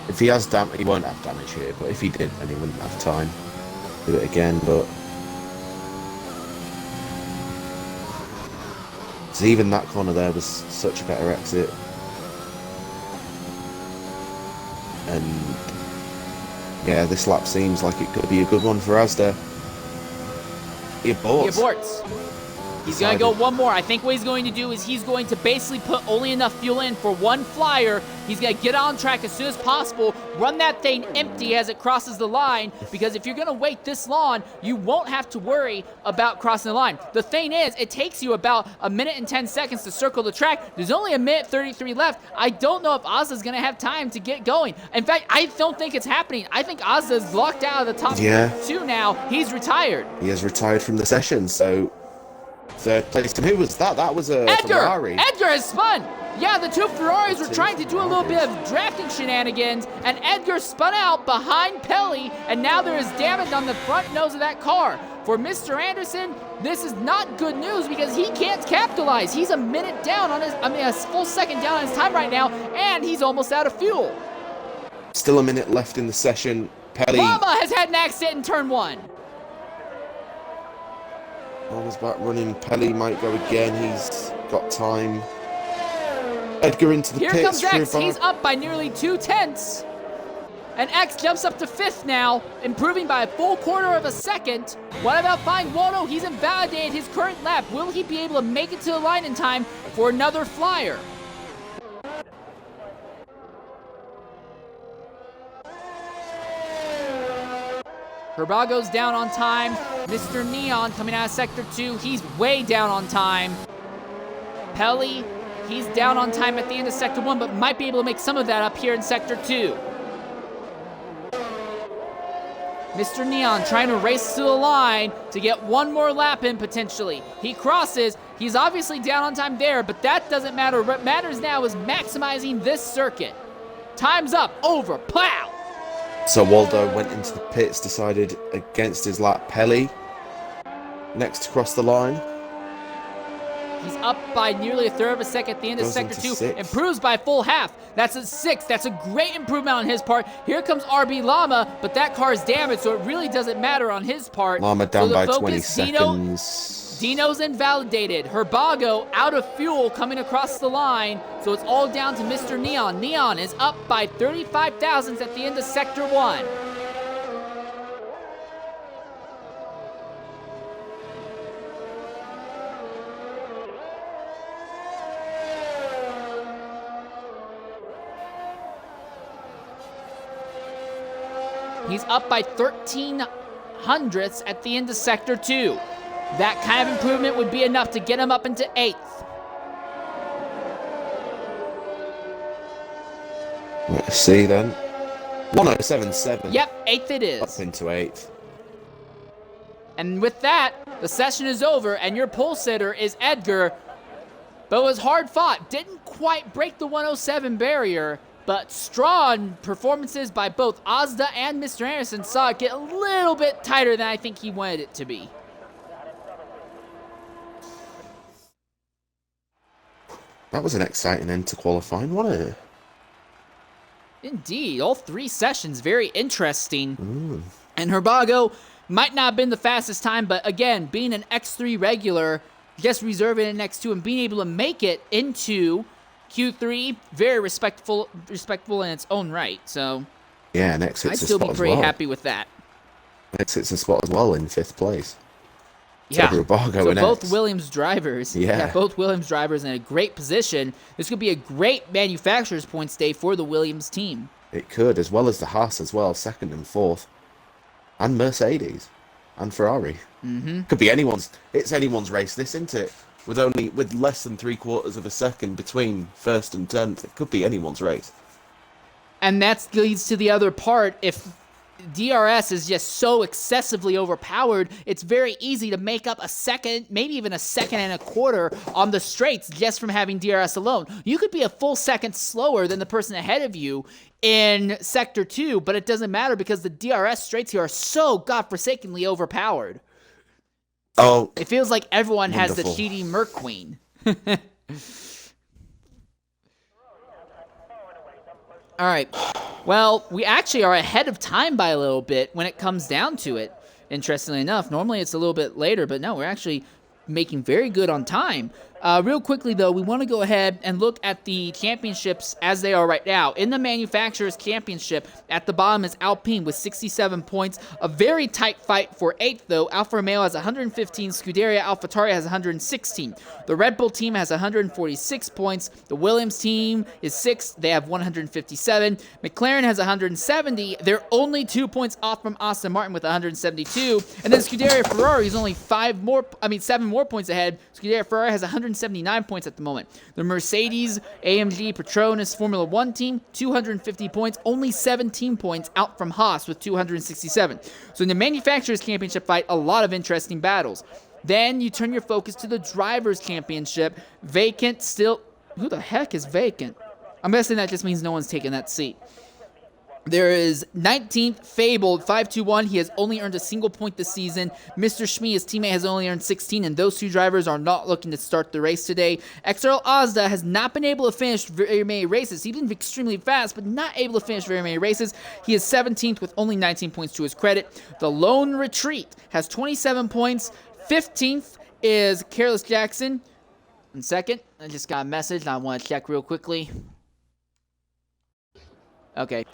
If he has damage, he won't have damage here. But if he did, then he wouldn't have time to do it again. But so even that corner there was such a better exit. And yeah, this lap seems like it could be a good one for Asda. He aborts. He's going to go one more. I think what he's going to do is he's going to basically put only enough fuel in for 1 flyer. He's going to get on track as soon as possible, run that thing empty as it crosses the line, because if you're going to wait this long, you won't have to worry about crossing the line. The thing is, it takes you about 1 minute and 10 seconds to circle the track. There's only 1:33 left. I don't know if Ozda's going to have time to get going. In fact, I don't think it's happening. I think Ozda's locked out of the top 2 now. He's retired. He has retired from the session, so 3rd place. And who was that? That was a Ferrari. Edgar has spun. Yeah, the 2 Ferraris were trying to do a little bit of drafting shenanigans, and Edgar spun out behind Pelly, and now there is damage on the front nose of that car. For Mr. Anderson, this is not good news because he can't capitalize. He's a minute down on a full second down on his time right now, and he's almost out of fuel. Still a minute left in the session. Pelly. Lama has had an accident in turn 1. Lama's back running. Pelly might go again. He's got time. Edgar into the Here pits. comes X. He's up by nearly 2/10. And X jumps up to 5th now, improving by a full quarter of a second. What about Fine Waldo? He's invalidated his current lap. Will he be able to make it to the line in time for another flyer? Herbago's down on time. Mr. Neon coming out of Sector 2. He's way down on time. Pelly, he's down on time at the end of Sector 1, but might be able to make some of that up here in Sector 2. Mr. Neon trying to race to the line to get one more lap in potentially. He crosses. He's obviously down on time there, but that doesn't matter. What matters now is maximizing this circuit. Time's up. Over. Plow! So Waldo went into the pits, decided against his lap. Pelly next to cross the line. He's up by nearly a third of a second at the end of Goes Sector into 2. sixth. Improves by full half. That's a 6. That's a great improvement on his part. Here comes RB Llama, but that car is damaged, so it really doesn't matter on his part. Llama down so by focus, 20 seconds. Dino's invalidated. Herbago out of fuel coming across the line, so it's all down to Mr. Neon. Neon is up by 35 thousandths at the end of Sector 1. He's up by 13 hundredths at the end of Sector 2. That kind of improvement would be enough to get him up into 8th. Let's see then. 107.7. Yep, 8th it Up is. into 8th. And with that, the session is over, and your pole sitter is Edgar. But it was hard fought. Didn't quite break the 107 barrier, but strong performances by both Ozda and Mr. Anderson saw it get a little bit tighter than I think he wanted it to be. That was an exciting end to qualifying, wasn't it? Indeed, all 3 sessions very interesting. And Herbago might not have been the fastest time, but again, being an X3 regular, just reserving an X2 and being able to make it into Q3, very respectful in its own right. So Yeah, and X I'd hits a still spot be as pretty well. happy with that. X hits a spot as well in 5th place. Yeah, So Herbago so and both X. Williams drivers, Yeah. both Williams drivers in a great position. This could be a great manufacturer's points day for the Williams team. It could, as well as the Haas as well, 2nd and 4th. And Mercedes. And Ferrari. Could be anyone's. It's anyone's race, this, isn't it? With less than 3/4 of a second between 1st and 10th. It could be anyone's race. And that leads to the other part. If DRS is just so excessively overpowered, it's very easy to make up a second, maybe even a second and a quarter on the straights just from having DRS alone. You could be a full second slower than the person ahead of you in Sector 2, but it doesn't matter because the DRS straights here are so godforsakenly overpowered. Oh, It feels like everyone has the Wonderful. cheating Merc Queen. All right. Well, we actually are ahead of time by a little bit when it comes down to it, interestingly enough. Normally it's a little bit later, but no, we're actually making very good on time. Real quickly, though, we want to go ahead and look at the championships as they are right now. In the Manufacturers' Championship, at the bottom is Alpine with 67 points. A very tight fight for 8th, though. Alfa Romeo has 115. Scuderia AlphaTauri has 116. The Red Bull team has 146 points. The Williams team is 6th. They have 157. McLaren has 170. They're only 2 points off from Aston Martin with 172. And then Scuderia Ferrari is only 7 more points ahead. Scuderia Ferrari has 179 points at the moment. The Mercedes, AMG, Petronas Formula 1 team, 250 points, only 17 points out from Haas with 267. So in the Manufacturers' Championship fight, a lot of interesting battles. Then you turn your focus to the Drivers' Championship. Vacant still. Who the heck is vacant? I'm guessing that just means no one's taking that seat. There is 19th Fabled 521. He has only earned a single point this season. Mr. Shmi, his teammate, has only earned 16, and those two drivers are not looking to start the race today. XRL Ozda has not been able to finish very many races. He's been extremely fast, but not able to finish very many races. He is 17th with only 19 points to his credit. The Lone Retreat has 27 points. 15th is Careless Jackson. And second, I just got a message and I want to check real quickly. Okay.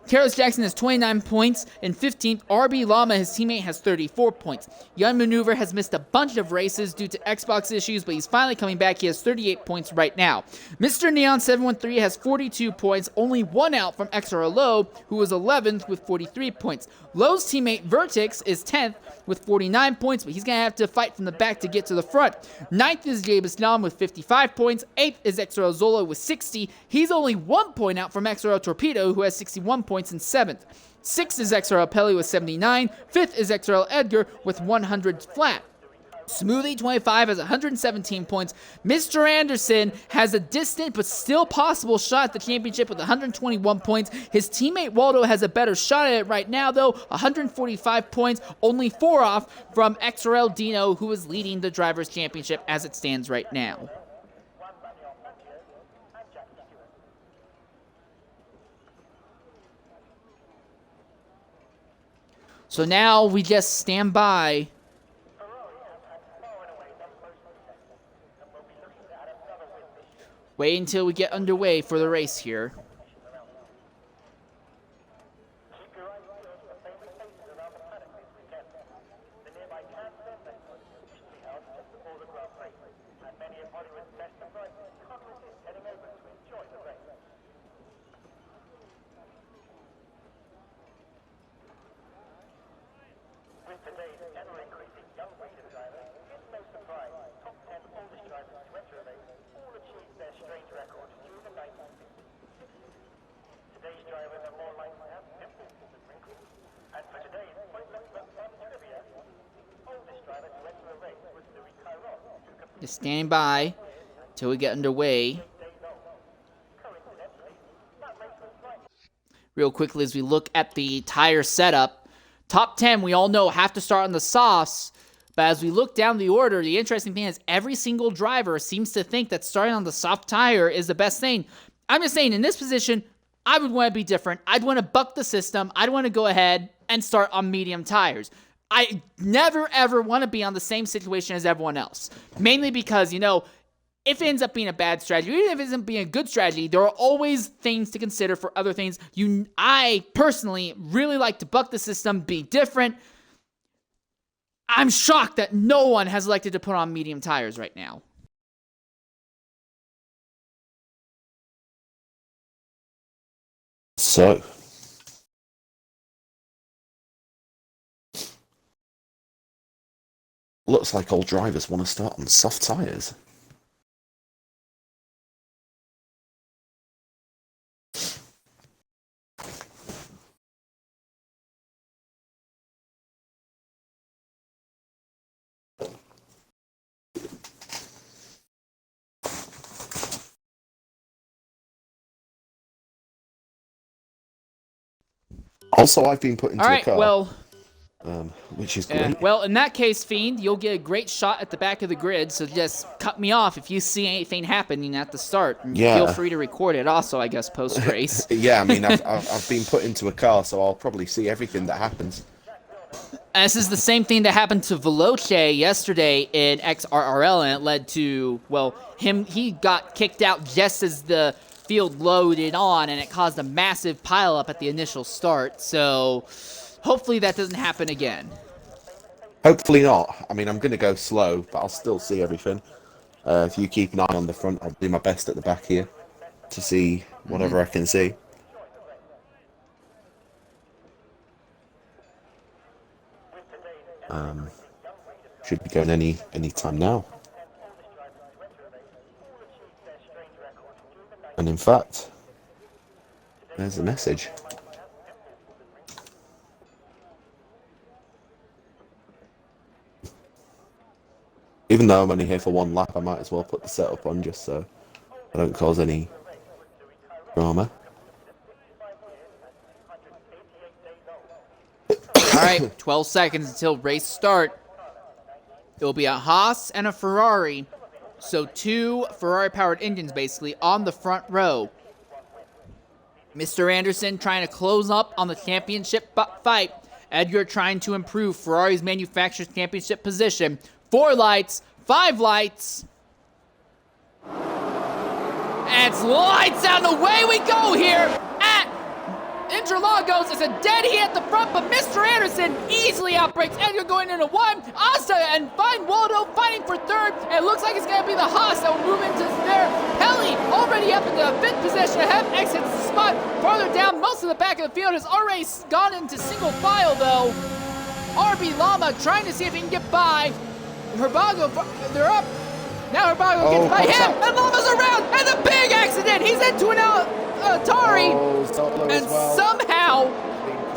Careless Jackson has 29 points. In 15th, RB Llama, his teammate, has 34 points. Young Maneuver has missed a bunch of races due to Xbox issues, but he's finally coming back. He has 38 points right now. Mr. Neon 713 has 42 points, only one out from XR Low, who is 11th with 43 points. Low's teammate Vertex is 10th with 49 points, but he's going to have to fight from the back to get to the front. 9th is Jabus Nam with 55 points. 8th is XRL Zolo with 60. He's only 1 point out from XRL Torpedo, who has 61 points in 7th. 6th is XRL Pelly with 79. 5th is XRL Edgar with 100 flat. Smoothie 25 has 117 points. Mr. Anderson has a distant but still possible shot at the championship with 121 points. His teammate Waldo has a better shot at it right now, though. 145 points, only 4 off from XRL Dino, who is leading the Drivers' Championship as it stands right now. So now we just stand by. Wait until we get underway for the race here. Just standing by till we get underway. Real quickly as we look at the tire setup. Top 10, we all know, have to start on the softs. But as we look down the order, the interesting thing is every single driver seems to think that starting on the soft tire is the best thing. I'm just saying, in this position, I would want to be different. I'd want to buck the system. I'd want to go ahead and start on medium tires. I never, ever want to be on the same situation as everyone else. Mainly because, you know, if it ends up being a bad strategy, even if it ends up being a good strategy, there are always things to consider for other things. I personally really like to buck the system, be different. I'm shocked that no one has elected to put on medium tires right now. So, looks like all drivers want to start on soft tyres. Also, I've been put into a car. Well, which is great. Well, in that case, Fiend, you'll get a great shot at the back of the grid, so just cut me off if you see anything happening at the start. And feel free to record it also, I guess, post-race. Yeah, I mean, I've been put into a car, so I'll probably see everything that happens. And this is the same thing that happened to Veloce yesterday in XRRL, and it led to, well, he got kicked out just as the field loaded on, and it caused a massive pileup at the initial start, so hopefully that doesn't happen again. Hopefully not. I mean, I'm going to go slow, but I'll still see everything. If you keep an eye on the front, I'll do my best at the back here to see whatever I can see. Should be going any time now. And in fact, there's a message. Even though I'm only here for one lap, I might as well put the setup on just so I don't cause any drama. right, 12 seconds until race start. It will be a Haas and a Ferrari. So 2 Ferrari-powered engines, basically, on the front row. Mr. Anderson trying to close up on the championship fight. Edgar trying to improve Ferrari's manufacturer's championship position. 4 lights, 5 lights. And it's lights out, and away we go here at Interlagos. It's a dead heat at the front, but Mr. Anderson easily outbreaks Edgar going into 1. Asta and Fine Waldo fighting for 3rd. And it looks like it's going to be the Haas that will move into there. Pelly already up into 5th position. Have exits the spot farther down. Most of the back of the field has already gone into single file, though. RB Llama trying to see if he can get by. Herbago, they're up. Now Herbago gets by him, and Llama's around, and a big accident. He's into an Atari, and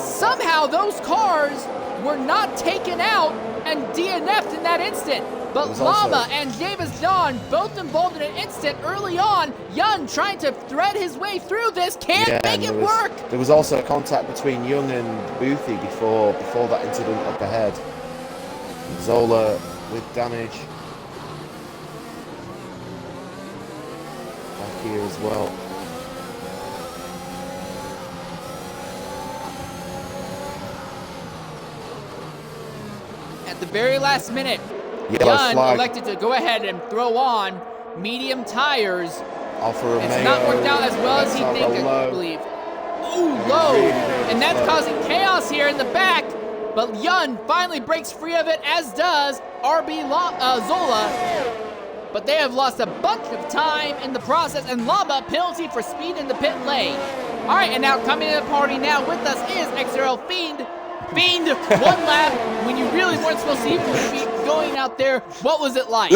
somehow those cars were not taken out and DNF'd in that instant. But Llama and Davis John both involved in an instant early on. Young trying to thread his way through this, can't make it work. There was also contact between Young and Boothie before that incident up ahead. Zola with damage. Back here as well. At the very last minute, Young elected to go ahead and throw on medium tires. Alfa Romeo. It's not worked out as well as he'd think, I believe. Ooh, low. And that's causing chaos here in the back. But Young finally breaks free of it, as does RB Zola. But they have lost a bunch of time in the process, and Llama penalty for speed in the pit lane. All right, and now coming to the party now with us is XRL Fiend. Fiend, 1 lap when you really weren't supposed to even be going out there. What was it like?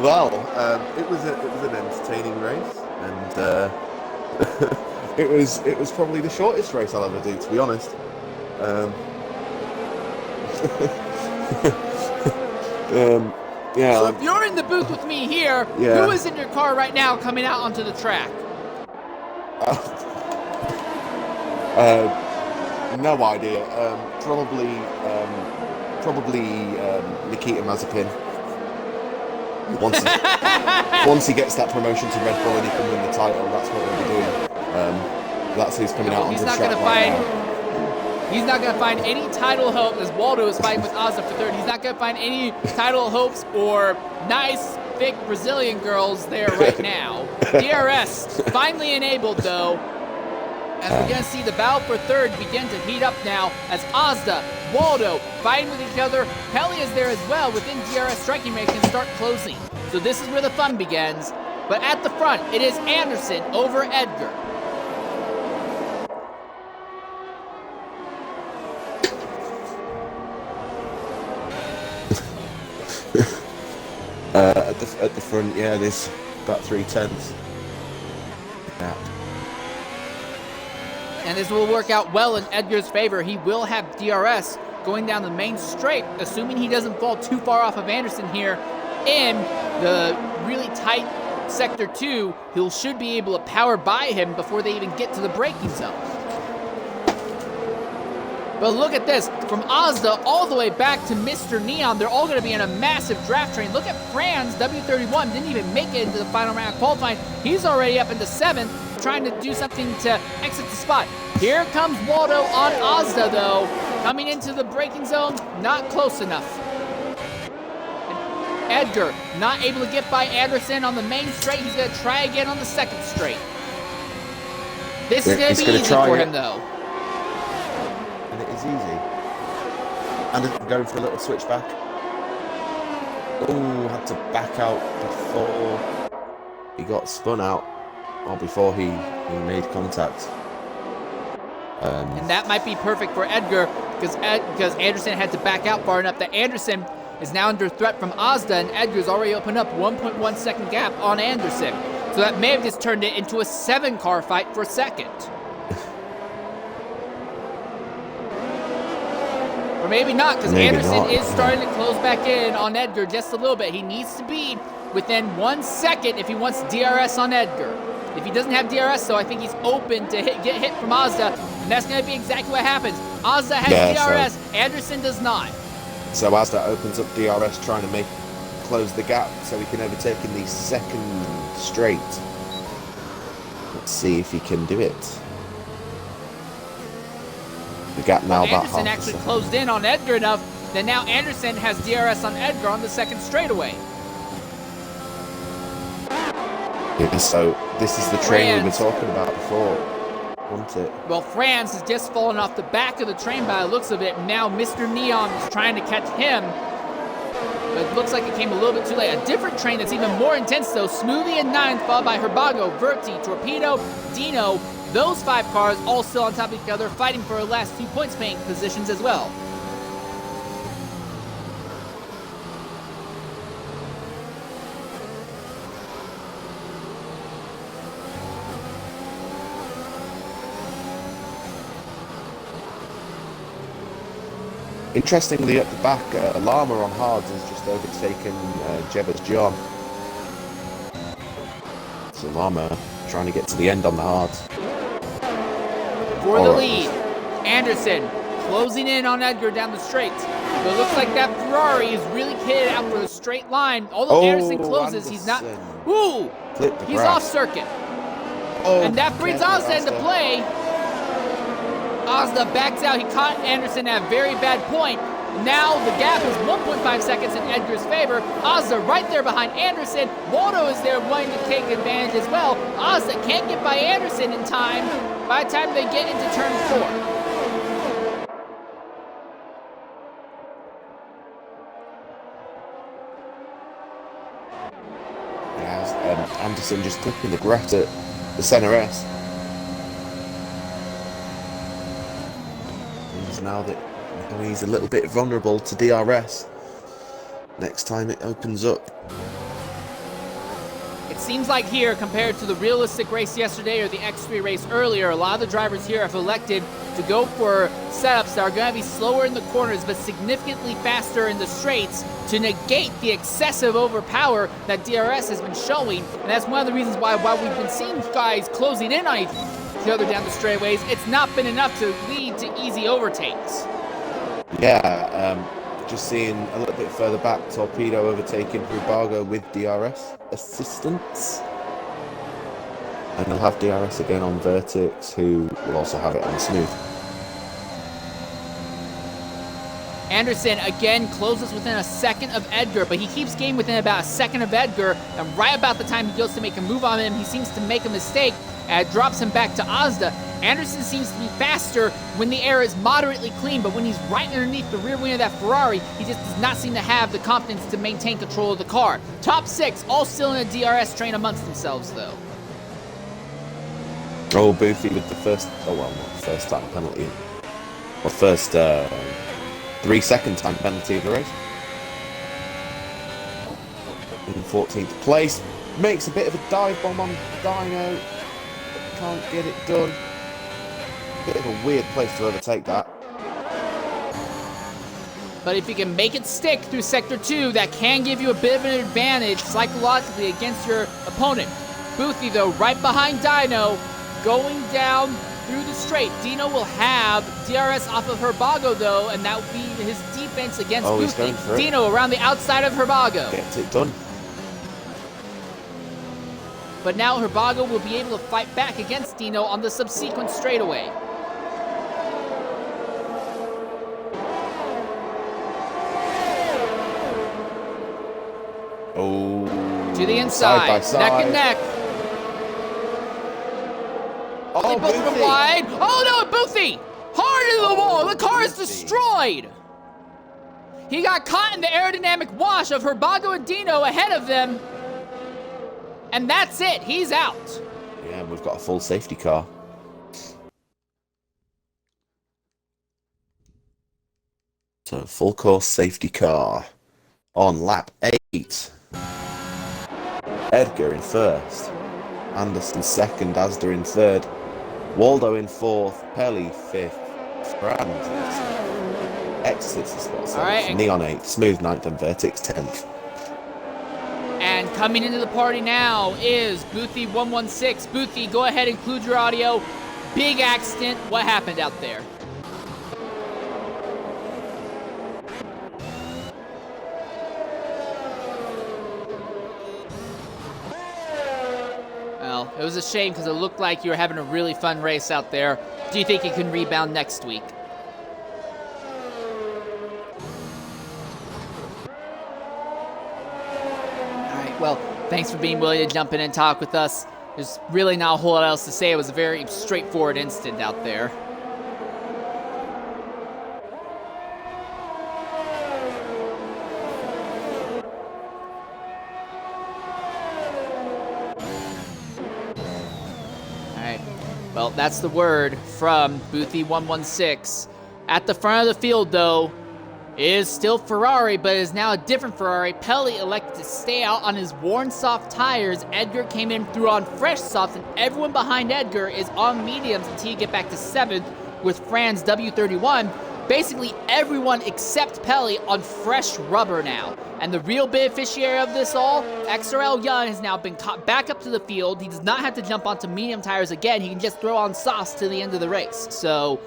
Well, it was an entertaining race, and it was probably the shortest race I'll ever do, to be honest. Yeah. So if you're in the booth with me here, who is in your car right now coming out onto the track? No idea. Probably Nikita Mazepin. Once he gets that promotion to Red Bull and he can win the title, that's what we'll be doing. That's who's coming out onto the track right now. He's not going to find any title hope as Waldo is fighting with Ozza for 3rd. He's not going to find any title hopes or nice, thick Brazilian girls there right now. DRS finally enabled, though. And we're going to see the battle for 3rd begin to heat up now as Ozda, Waldo fighting with each other. Pelly is there as well within DRS striking range and start closing. So this is where the fun begins. But at the front, it is Anderson over Edgar. At the front, there's about 3/10. Yeah. And this will work out well in Edgar's favor. He will have DRS going down the main straight, assuming he doesn't fall too far off of Anderson here in the really tight Sector 2. He should be able to power by him before they even get to the braking zone. But look at this, from Ozda all the way back to Mr. Neon, they're all going to be in a massive draft train. Look at Franz, W31, didn't even make it into the final round of qualifying. He's already up into 7th, trying to do something to exit the spot. Here comes Waldo on Ozda, though. Coming into the braking zone, not close enough. And Edgar, not able to get by Anderson on the main straight. He's going to try again on the 2nd straight. This is going to be easy for him, though. And it is easy. And going for a little switchback. Oh, had to back out before he got spun out, or before he made contact. And that might be perfect for Edgar, because Anderson had to back out far enough that Anderson is now under threat from Ozda, and Edgar's already opened up 1.1 second gap on Anderson. So that may have just turned it into a 7-car fight for 2nd. Or maybe not, because Anderson is starting to close back in on Edgar just a little bit. He needs to be within 1 second if he wants DRS on Edgar. If he doesn't have DRS, though, I think he's open to get hit from Ozda. And that's going to be exactly what happens. Ozda has DRS, Anderson does not. So Ozda opens up DRS, trying to close the gap so he can overtake in the second straight. Let's see if he can do it. The gap now about half. Anderson actually closed in on Edgar enough that now Anderson has DRS on Edgar on the second straightaway. Yeah, so this is the train we were talking about before, wasn't it? Well, Franz has just fallen off the back of the train by the looks of it. Now Mr. Neon is trying to catch him. But it looks like it came a little bit too late. A different train that's even more intense, though. Smoothie in 9th, followed by Herbago, Verti, Torpedo, Dino. Those 5 cars all still on top of each other, fighting for the last 2 points-paying positions as well. Interestingly, at the back, Lama on hards has just overtaken Jebba's John. So Lama trying to get to the end on the hards. For the lead, Anderson closing in on Edgar down the straight. But it looks like that Ferrari is really kitted out for the straight line. Although Anderson closes, he's not. Ooh! He's off circuit. And that brings Ozda into play. Ozda backs out. He caught Anderson at a very bad point. Now the gap is 1.5 seconds in Edgar's favor. Ozda right there behind Anderson. Waldo is there wanting to take advantage as well. Ozda can't get by Anderson in time by the time they get into turn 4. Yeah, Anderson just clipping the grass at the center S. Now that he's a little bit vulnerable to DRS, next time it opens up. It seems like here, compared to the realistic race yesterday or the X3 race earlier, a lot of the drivers here have elected to go for setups that are going to be slower in the corners but significantly faster in the straights to negate the excessive overpower that DRS has been showing. And that's one of the reasons why while we've been seeing guys closing in on each other down the straightaways, it's not been enough to lead to easy overtakes. Yeah, just seeing a little bit further back, Torpedo overtaking Herbago with DRS assistance. And they'll have DRS again on Vertix, who will also have it on Smooth. Anderson again closes within a second of Edgar, but he keeps getting within about a second of Edgar, and right about the time he goes to make a move on him, he seems to make a mistake, and it drops him back to Ozda. Anderson seems to be faster when the air is moderately clean, but when he's right underneath the rear wing of that Ferrari, he just does not seem to have the confidence to maintain control of the car. Top 6, all still in a DRS train amongst themselves, though. Oh, Boothie with the first, not first time penalty. Or first 3-second time penalty of the race. In 14th place. Makes a bit of a dive bomb on Dino. Can't get it done. Bit of a weird place to overtake that. But if you can make it stick through Sector 2, that can give you a bit of an advantage psychologically against your opponent. Boothie, though, right behind Dino, going down through the straight. Dino will have DRS off of Herbago, though, and that will be his defense against Boothie. Dino around the outside of Herbago. Gets it done. But now Herbago will be able to fight back against Dino on the subsequent straightaway. Oh. To the inside, side by side. neck and neck. Oh, they both went wide. Oh no, Boothie! Hard into the wall. The car is destroyed. He got caught in the aerodynamic wash of Herbago and Dino ahead of them. And that's it. He's out. Yeah, we've got a full safety car. So, full course safety car on lap 8. Edgar in first. Anderson second. Ozda in third. Waldo in fourth. Pelly fifth. Brand exits the spot 7th. Right, Neon 8th. Smooth 9th and Vertix 10th. And coming into the party now is Boothie116. Boothie, go ahead and include your audio. big accident. What happened out there? Well, it was a shame because it looked like you were having a really fun race out there. Do you think you can rebound next week? All right, well, thanks for being willing to jump in and talk with us. There's really not a whole lot else to say. It was a very straightforward incident out there. Well, that's the word from Boothie116. At the front of the field, though, is still Ferrari, but is now a different Ferrari. Pelly elected to stay out on his worn soft tires. Edgar came in through on fresh softs, and everyone behind Edgar is on mediums until you get back to 7th with Franz W31. Basically, everyone except Pelly on fresh rubber now. And the real beneficiary of this all, XRL Young has now been caught back up to the field. He does not have to jump onto medium tires again. He can just throw on softs to the end of the race. So,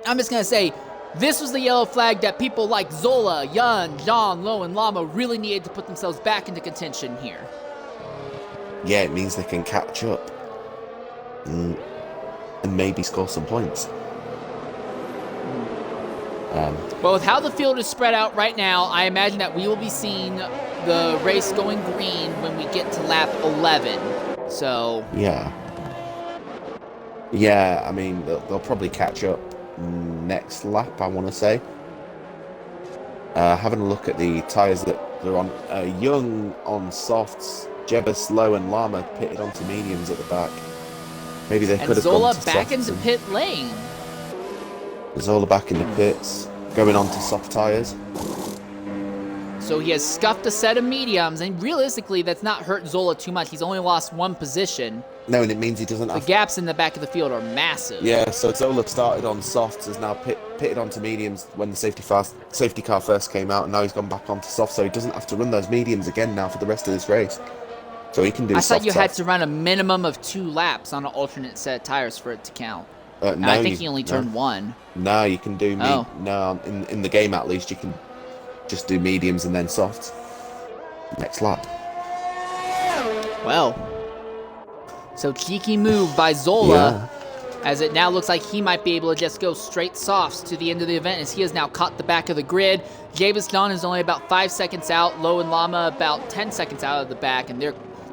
I'm just going to say, this was the yellow flag that people like Zola, Young, John, Lowe, and Llama really needed to put themselves back into contention here. Yeah, it means they can catch up and maybe score some points. Well, with how the field is spread out right now, I imagine that we will be seeing the race going green when we get to lap 11. So... Yeah, I mean, they'll probably catch up next lap, I want to say. Having a look at the tyres that they're on. Young on softs, Jebus, Lowe, and Llama pitted onto mediums at the back. Maybe they could have gone Zola to back softs into pit lane. Zola back in the pits, going on to soft tyres. So he has scuffed a set of mediums, and realistically, that's not hurt Zola too much. He's only lost one position. No, and it means he doesn't The have... gaps in the back of the field are massive. Yeah, so Zola started on softs, has now pitted onto mediums when the safety car first came out, and now he's gone back onto softs, so he doesn't have to run those mediums again now for the rest of this race. So he can do I soft thought you had soft. to run a minimum of 2 laps on an alternate set of tires for it to count. No, I think he only turned 1. No, you can do... Oh. No, in the game at least, you can just do mediums and then softs. Next lap. Well, so cheeky move by Zola, as it now looks like he might be able to just go straight softs to the end of the event, as he has now caught the back of the grid. Javis John is only about 5 seconds out, Lowe and Llama about 10 seconds out of the back, and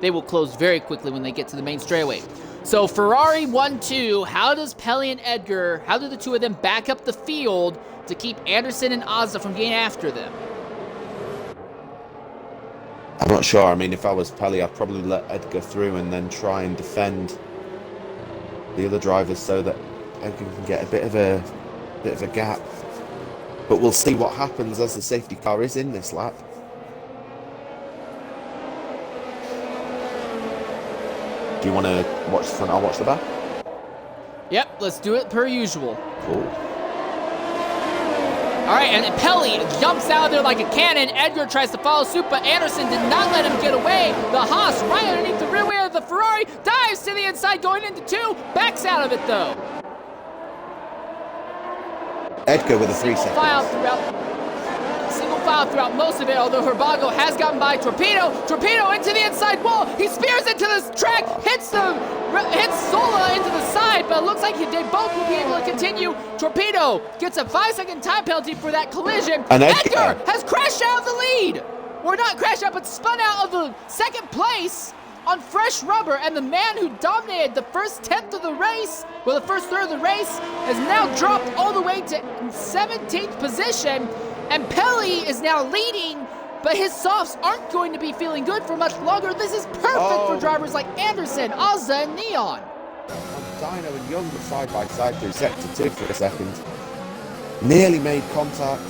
they will close very quickly when they get to the main straightaway. So Ferrari 1-2, how does Pelly and Edgar, how do the two of them back up the field to keep Anderson and Ozza from getting after them? I'm not sure. I mean, if I was Pelly, I'd probably let Edgar through and then try and defend the other drivers so that Edgar can get a bit of a gap. But we'll see what happens as the safety car is in this lap. Do you want to watch the front? I'll watch the back. Yep, let's do it per usual. Cool. All right, and Pelly jumps out of there like a cannon. Edgar tries to follow suit, but Anderson did not let him get away. The Haas right underneath the rear wheel of the Ferrari, dives to the inside going into 2, backs out of it though. Edgar with a 3 seconds. Single file throughout most of it, although Herbago has gotten by Torpedo. Torpedo into the inside wall. He spears into this track, hits Zola into the side, but it looks like they both will be able to continue. Torpedo gets a 5-second time penalty for that collision. And Edgar has crashed out of the lead. Or not crashed out, but spun out of the second place on fresh rubber, and the man who dominated the first 10th of the race, well, the first third of the race, has now dropped all the way to 17th position, and Pelly is now leading, but his softs aren't going to be feeling good for much longer. This is perfect for drivers like Anderson, Ozza, and Neon. Dino and Young were side by side through sector 2 for a second. Nearly made contact.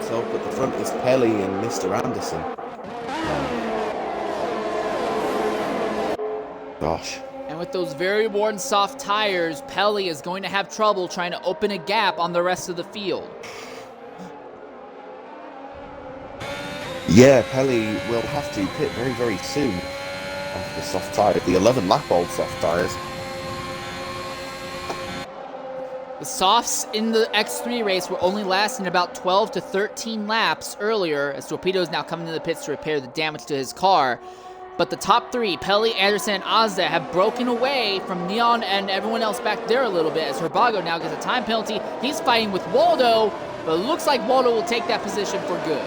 So up at the front is Pelly and Mr. Anderson. Gosh. And with those very worn soft tires, Pelly is going to have trouble trying to open a gap on the rest of the field. Yeah, Pelly will have to pit very, very soon after the soft tyre, the 11-lap-old soft tyres. The softs in the X3 race were only lasting about 12 to 13 laps earlier, as Torpedo is now coming to the pits to repair the damage to his car. But the top three, Pelly, Anderson, and Ozda, have broken away from Neon and everyone else back there a little bit, as Herbago now gets a time penalty. He's fighting with Waldo, but it looks like Waldo will take that position for good.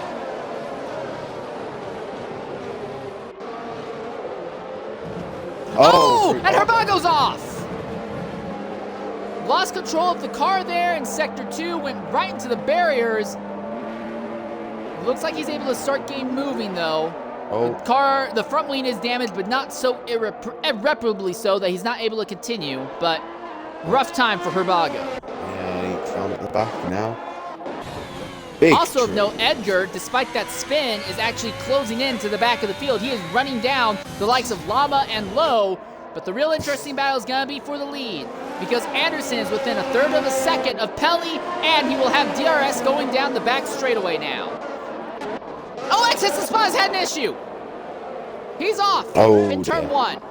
Oh, and Herbago's off! Lost control of the car there in Sector 2, went right into the barriers. Looks like he's able to start game moving, though. Oh. The front wing is damaged, but not so irreparably so that he's not able to continue. But rough time for Herbago. Yeah, he's down at the back now. Also of note, Edgar, despite that spin, is actually closing in to the back of the field. He is running down the likes of Llama and Lowe. But the real interesting battle is going to be for the lead, because Anderson is within a third of a second of Pelly, and he will have DRS going down the back straightaway now. Alexis Espas had an issue. He's off in turn 1.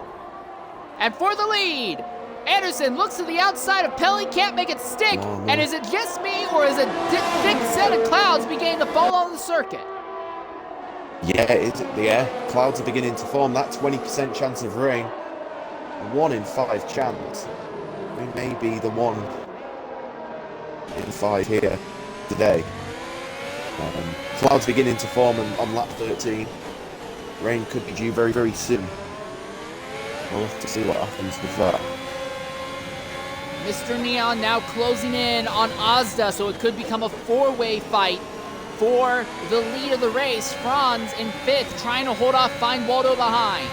And for the lead, Anderson looks to the outside of Pelly, can't make it stick. And is it just me, or is a thick set of clouds beginning to fall on the circuit? Yeah, clouds are beginning to form. That 20% chance of rain. 1 in 5 chance. We may be the 1 in 5 here today. Clouds beginning to form on lap 13. Rain could be due very, very soon. We'll have to see what happens with that. Mr. Neon now closing in on Ozda, so it could become a 4-way fight for the lead of the race. Franz in 5th, trying to hold off, find Waldo behind.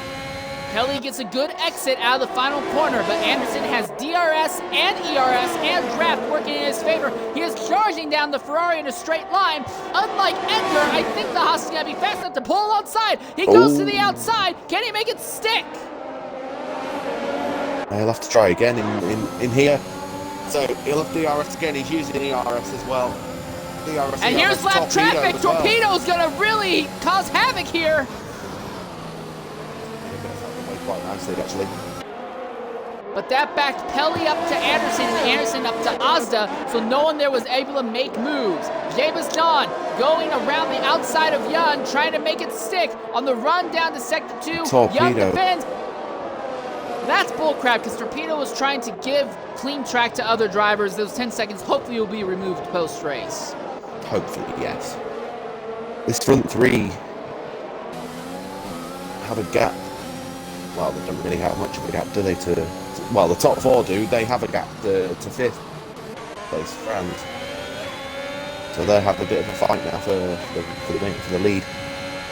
Pelly gets a good exit out of the final corner, but Anderson has DRS and ERS and draft working in his favor. He is charging down the Ferrari in a straight line. Unlike Edgar, I think the Haas is going to be fast enough to pull alongside. He goes to the outside. Can he make it stick? He'll have to try again in here. So he'll have DRS again. He's using ERS as well. DRS, and here's lap traffic. Torpedo's going to really cause havoc here. Quite nicely, actually. But that backed Pelly up to Anderson and Anderson up to Ozda, so no one there was able to make moves. Jabez John going around the outside of Yun, trying to make it stick on the run down to Sector 2. Torpedo. Yun defends. That's bullcrap, because Torpedo was trying to give clean track to other drivers. Those 10 seconds hopefully will be removed post-race. Hopefully, yes. This front 3 have a gap. Well, they don't really have much of a gap, do they? Well, the top 4 do. They have a gap to 5th place, Franz. So they have a bit of a fight now for the lead.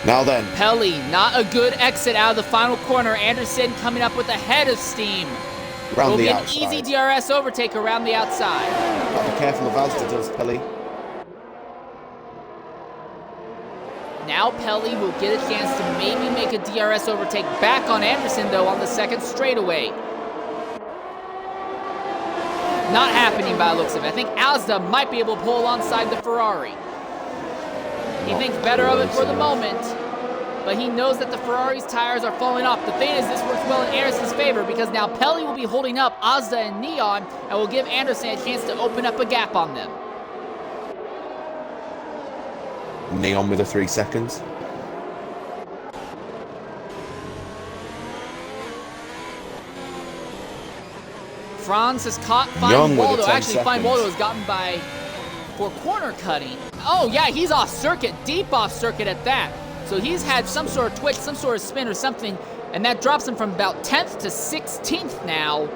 Now then, Pelly, not a good exit out of the final corner. Anderson coming up with a head of steam. Around the outside. Will be an easy DRS overtake around the outside. Gotta be careful of Ozda does, Pelly. Now Pelly will get a chance to maybe make a DRS overtake back on Anderson, though, on the second straightaway. Not happening by the looks of it. I think Ozda might be able to pull alongside the Ferrari. He thinks better of it for the moment, but he knows that the Ferrari's tires are falling off. The thing is, this works well in Anderson's favor, because now Pelly will be holding up Ozda and Neon and will give Anderson a chance to open up a gap on them. Neon with a 3 seconds. Franz has caught Fine Waldo. Actually, Fine Waldo has gotten by for corner cutting. Oh, yeah, he's off circuit, deep off circuit at that. So he's had some sort of twitch, some sort of spin or something, and that drops him from about 10th to 16th now.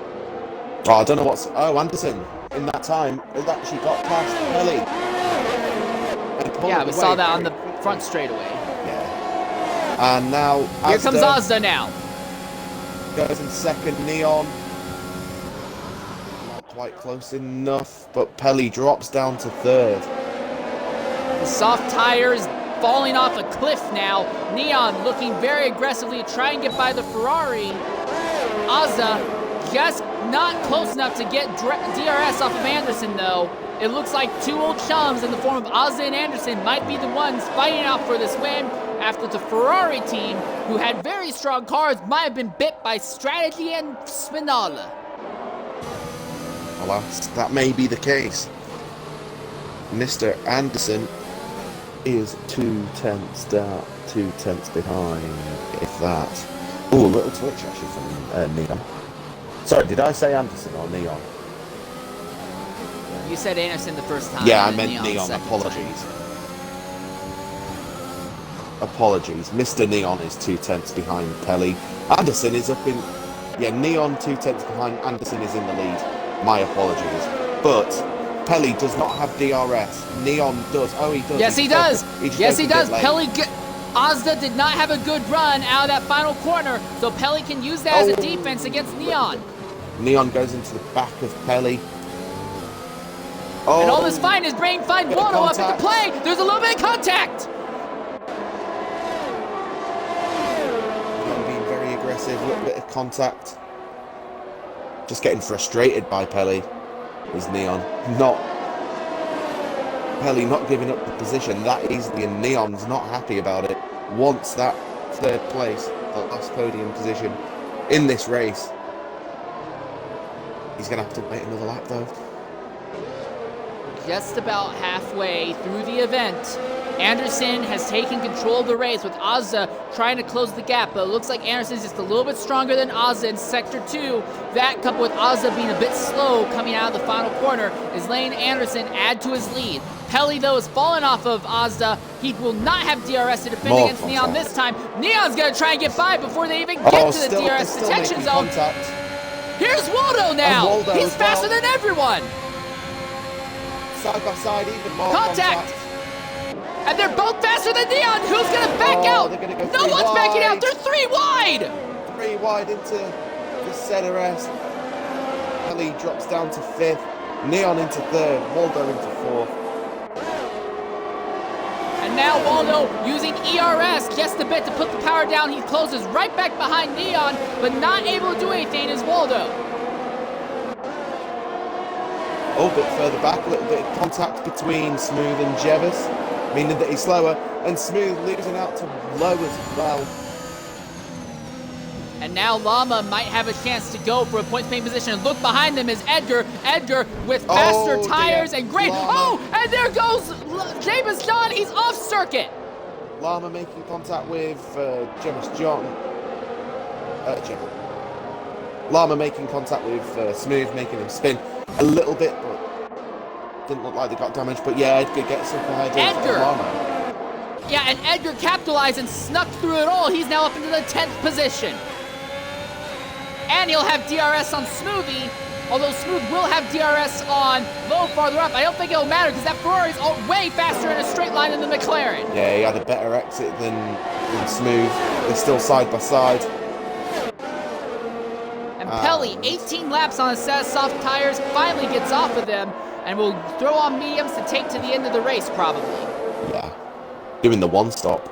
Oh, I don't know what's... Oh, Anderson, in that time, has actually got past Pelly. Yeah, we saw that on the front straightaway. Yeah. And now here comes Ozda now. Goes in second, Neon. Not quite close enough, but Pelly drops down to 3rd. The soft tires falling off a cliff now. Neon looking very aggressively to try and get by the Ferrari. Ozda just not close enough to get DRS off of Anderson, though. It looks like 2 old chums in the form of Ozda and Anderson might be the ones fighting out for this win, after the Ferrari team, who had very strong cars, might have been bit by Strategy and Spinala. Alas, that may be the case. Mr. Anderson is 2 tenths down, 2 tenths behind, if that. Ooh, a little twitch actually from Neon. Sorry, did I say Anderson or Neon? You said Anderson the first time. Yeah, I and meant Neon. Apologies. Apologies. Mr. Neon is 2 tenths behind Pelly. Anderson is up in... Yeah, Neon 2 tenths behind. Anderson is in the lead. My apologies. But Pelly does not have DRS. Neon does. Oh, he does. Yes, he does. Yes, he does. Late. Pelly... Ozda did not have a good run out of that final corner, so Pelly can use that as a defense against Neon. Neon goes into the back of Pelly. And all this fine is bringing Fine Waldo up into play. There's a little bit of contact. Neon being very aggressive, a little bit of contact. Just getting frustrated by Pelly is Neon. Pelly not giving up the position that easily, and Neon's not happy about it. Wants that third place, the last podium position in this race. He's going to have to wait another lap though. Just about halfway through the event, Anderson has taken control of the race with Ozda trying to close the gap, but it looks like Anderson's just a little bit stronger than Ozda in Sector 2. That, coupled with Ozda being a bit slow coming out of the final corner, is letting Anderson add to his lead. Pelly, though, has fallen off of Ozda. He will not have DRS to defend against Neon this time. Neon's going to try and get by before they even get to the DRS detection zone. Here's Waldo now. He's faster than everyone. Side by side, even more contact. And they're both faster than Neon. Who's going to back out? No one's backing out. They're 3 wide. 3 wide into the ZRS. Pelly drops down to 5th. Neon into 3rd. Waldo into 4th. And now Waldo using ERS just a bit to put the power down. He closes right back behind Neon, but not able to do anything is Waldo. A bit further back, a little bit of contact between Smooth and Jevis, meaning that he's slower, and Smooth losing out to Low as well. And now Llama might have a chance to go for a point-paying position. And look behind them is Edgar. Edgar with faster tires and great. Llama. Oh, and there goes James John. He's off circuit. Llama making contact with James John. Llama making contact with Smooth, making him spin a little bit, but didn't look like they got damaged. But yeah, Edgar gets up ahead of Llama. Yeah, and Edgar capitalized and snuck through it all. He's now up into the 10th position. And he'll have DRS on Smoothie, although Smooth will have DRS on Low farther up. I don't think it'll matter because that Ferrari's way faster in a straight line than the McLaren. Yeah, he had a better exit than Smooth. They're still side by side. And Pelly, 18 laps on his set of soft tires, finally gets off of them and will throw on mediums to take to the end of the race, probably. Yeah, doing the one stop.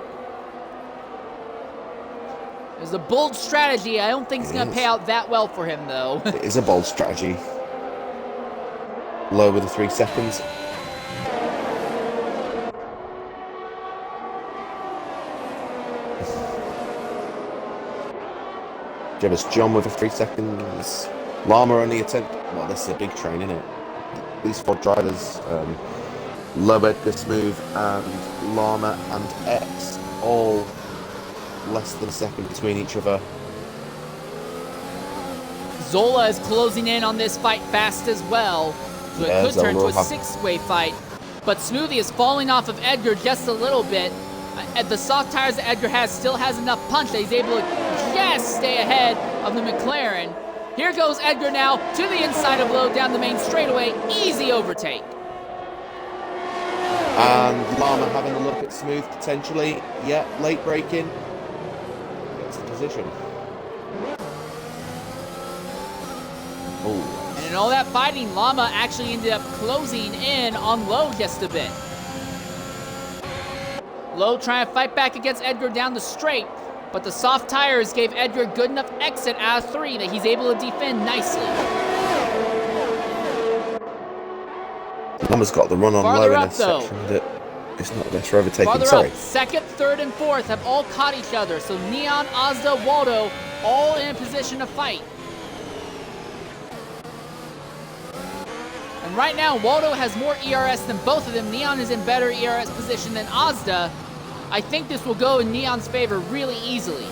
It was a bold strategy. I don't think it's going to pay out that well for him, though. It is a bold strategy. Low with the 3 seconds. Jevis John with the 3 seconds. Llama only a 10th. Well, this is a big train, isn't it? These 4 drivers, Low, Edgar, Smooth, and Llama and X, all less than a second between each other. Zola is closing in on this fight fast as well, so it could turn to a 6-way fight. But Smoothie is falling off of Edgar just a little bit. At the soft tires that Edgar has still has enough punch that he's able to just stay ahead of the McLaren. Here goes Edgar now to the inside of Low down the main straightaway. Easy overtake. And Llama having a look at Smooth potentially. Yeah, late braking. Gets the position. Oh. And in all that fighting, Llama actually ended up closing in on Low just a bit. Low trying to fight back against Edgar down the straight, but the soft tires gave Edgar a good enough exit out of 3 that he's able to defend nicely. Llama's got the run on Farther Low up, in this though. section that It's not the best for overtaking, Farther sorry. up, second, third, and fourth have all caught each other. So Neon, Ozda, Waldo, all in a position to fight. And right now, Waldo has more ERS than both of them. Neon is in better ERS position than Ozda. I think this will go in Neon's favor really easily.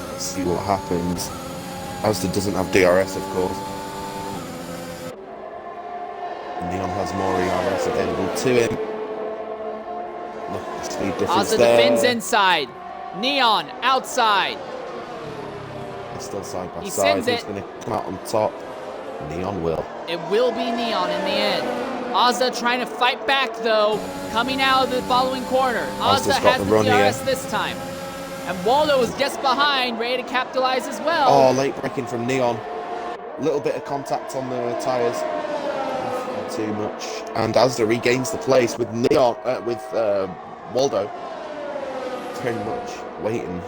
Let's see what happens. Ozda doesn't have DRS, of course. Neon has more ERS available to him. Look at the speed difference Ozda there. defends inside. Neon outside. They're still side by He side. sends Who's it. going to come out on top? Neon will. It will be Neon in the end. Ozda trying to fight back though, coming out of the following corner. Ozda's Ozda got has the the run DRS here. this time. And Waldo is just behind, ready to capitalize as well. Oh, late braking from Neon. Little bit of contact on the tyres. Not too much. And Ozda regains the place with Neon, Waldo. Very much waiting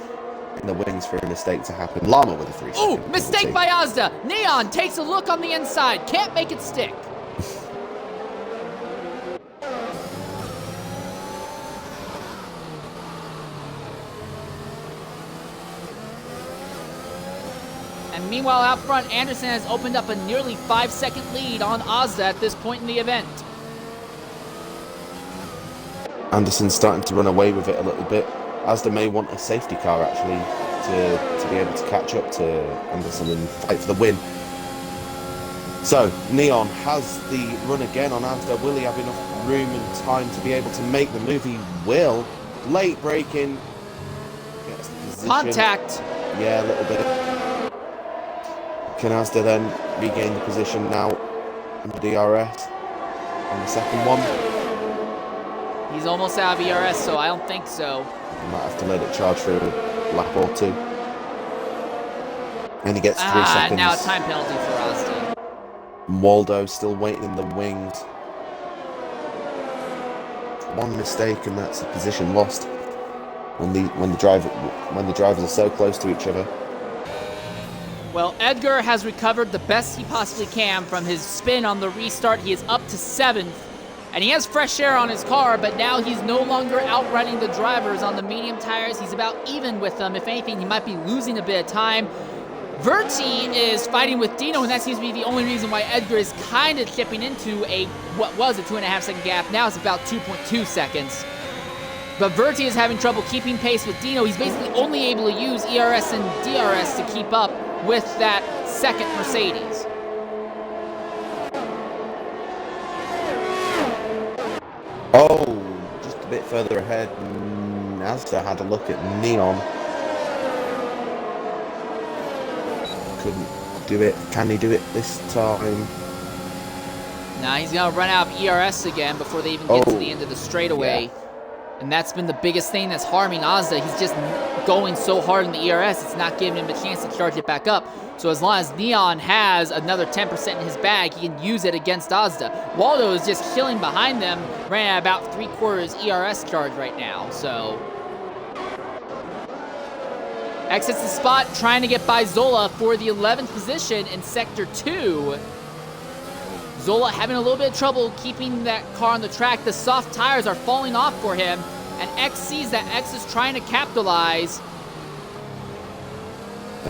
in the wings for a mistake to happen. Llama with a 3 Ooh, second mistake by Ozda. Neon takes a look on the inside. Can't make it stick. And meanwhile, out front, Anderson has opened up a nearly 5-second lead on Ozda at this point in the event. Anderson's starting to run away with it a little bit. Ozda may want a safety car actually to be able to catch up to Anderson and fight for the win. So Neon has the run again on Ozda. Will he have enough room and time to be able to make the move? He will. Late braking. Gets the position. Contact. Yeah, a little bit. Can Ozda then regain the position now in the DRS on the second one? He's almost out of ERS, so I don't think so. You might have to let it charge for a lap or two. And he gets 3 seconds. Now a time penalty for Ozda. Waldo still waiting in the wings. One mistake and that's a position lost. When the drivers are so close to each other. Well, Edgar has recovered the best he possibly can from his spin on the restart. He is up to 7th, and he has fresh air on his car, but now he's no longer outrunning the drivers on the medium tires. He's about even with them. If anything, he might be losing a bit of time. Verti is fighting with Dino, and that seems to be the only reason why Edgar is kind of chipping into what was a 2.5-second gap. Now it's about 2.2 seconds. But Verti is having trouble keeping pace with Dino. He's basically only able to use ERS and DRS to keep up with that second Mercedes. Oh, just a bit further ahead. Ozda had a look at Neon. Couldn't do it. Can he do it this time? Now he's going to run out of ERS again before they even get to the end of the straightaway. Yeah. And that's been the biggest thing that's harming Ozda. He's just going so hard in the ERS, it's not giving him a chance to charge it back up. So as long as Neon has another 10% in his bag, he can use it against Ozda. Waldo is just killing behind them, ran at about 3/4 ERS charge right now, so... Exits the spot, trying to get by Zola for the 11th position in Sector 2. Zola having a little bit of trouble keeping that car on the track. The soft tires are falling off for him, and X sees that X is trying to capitalize.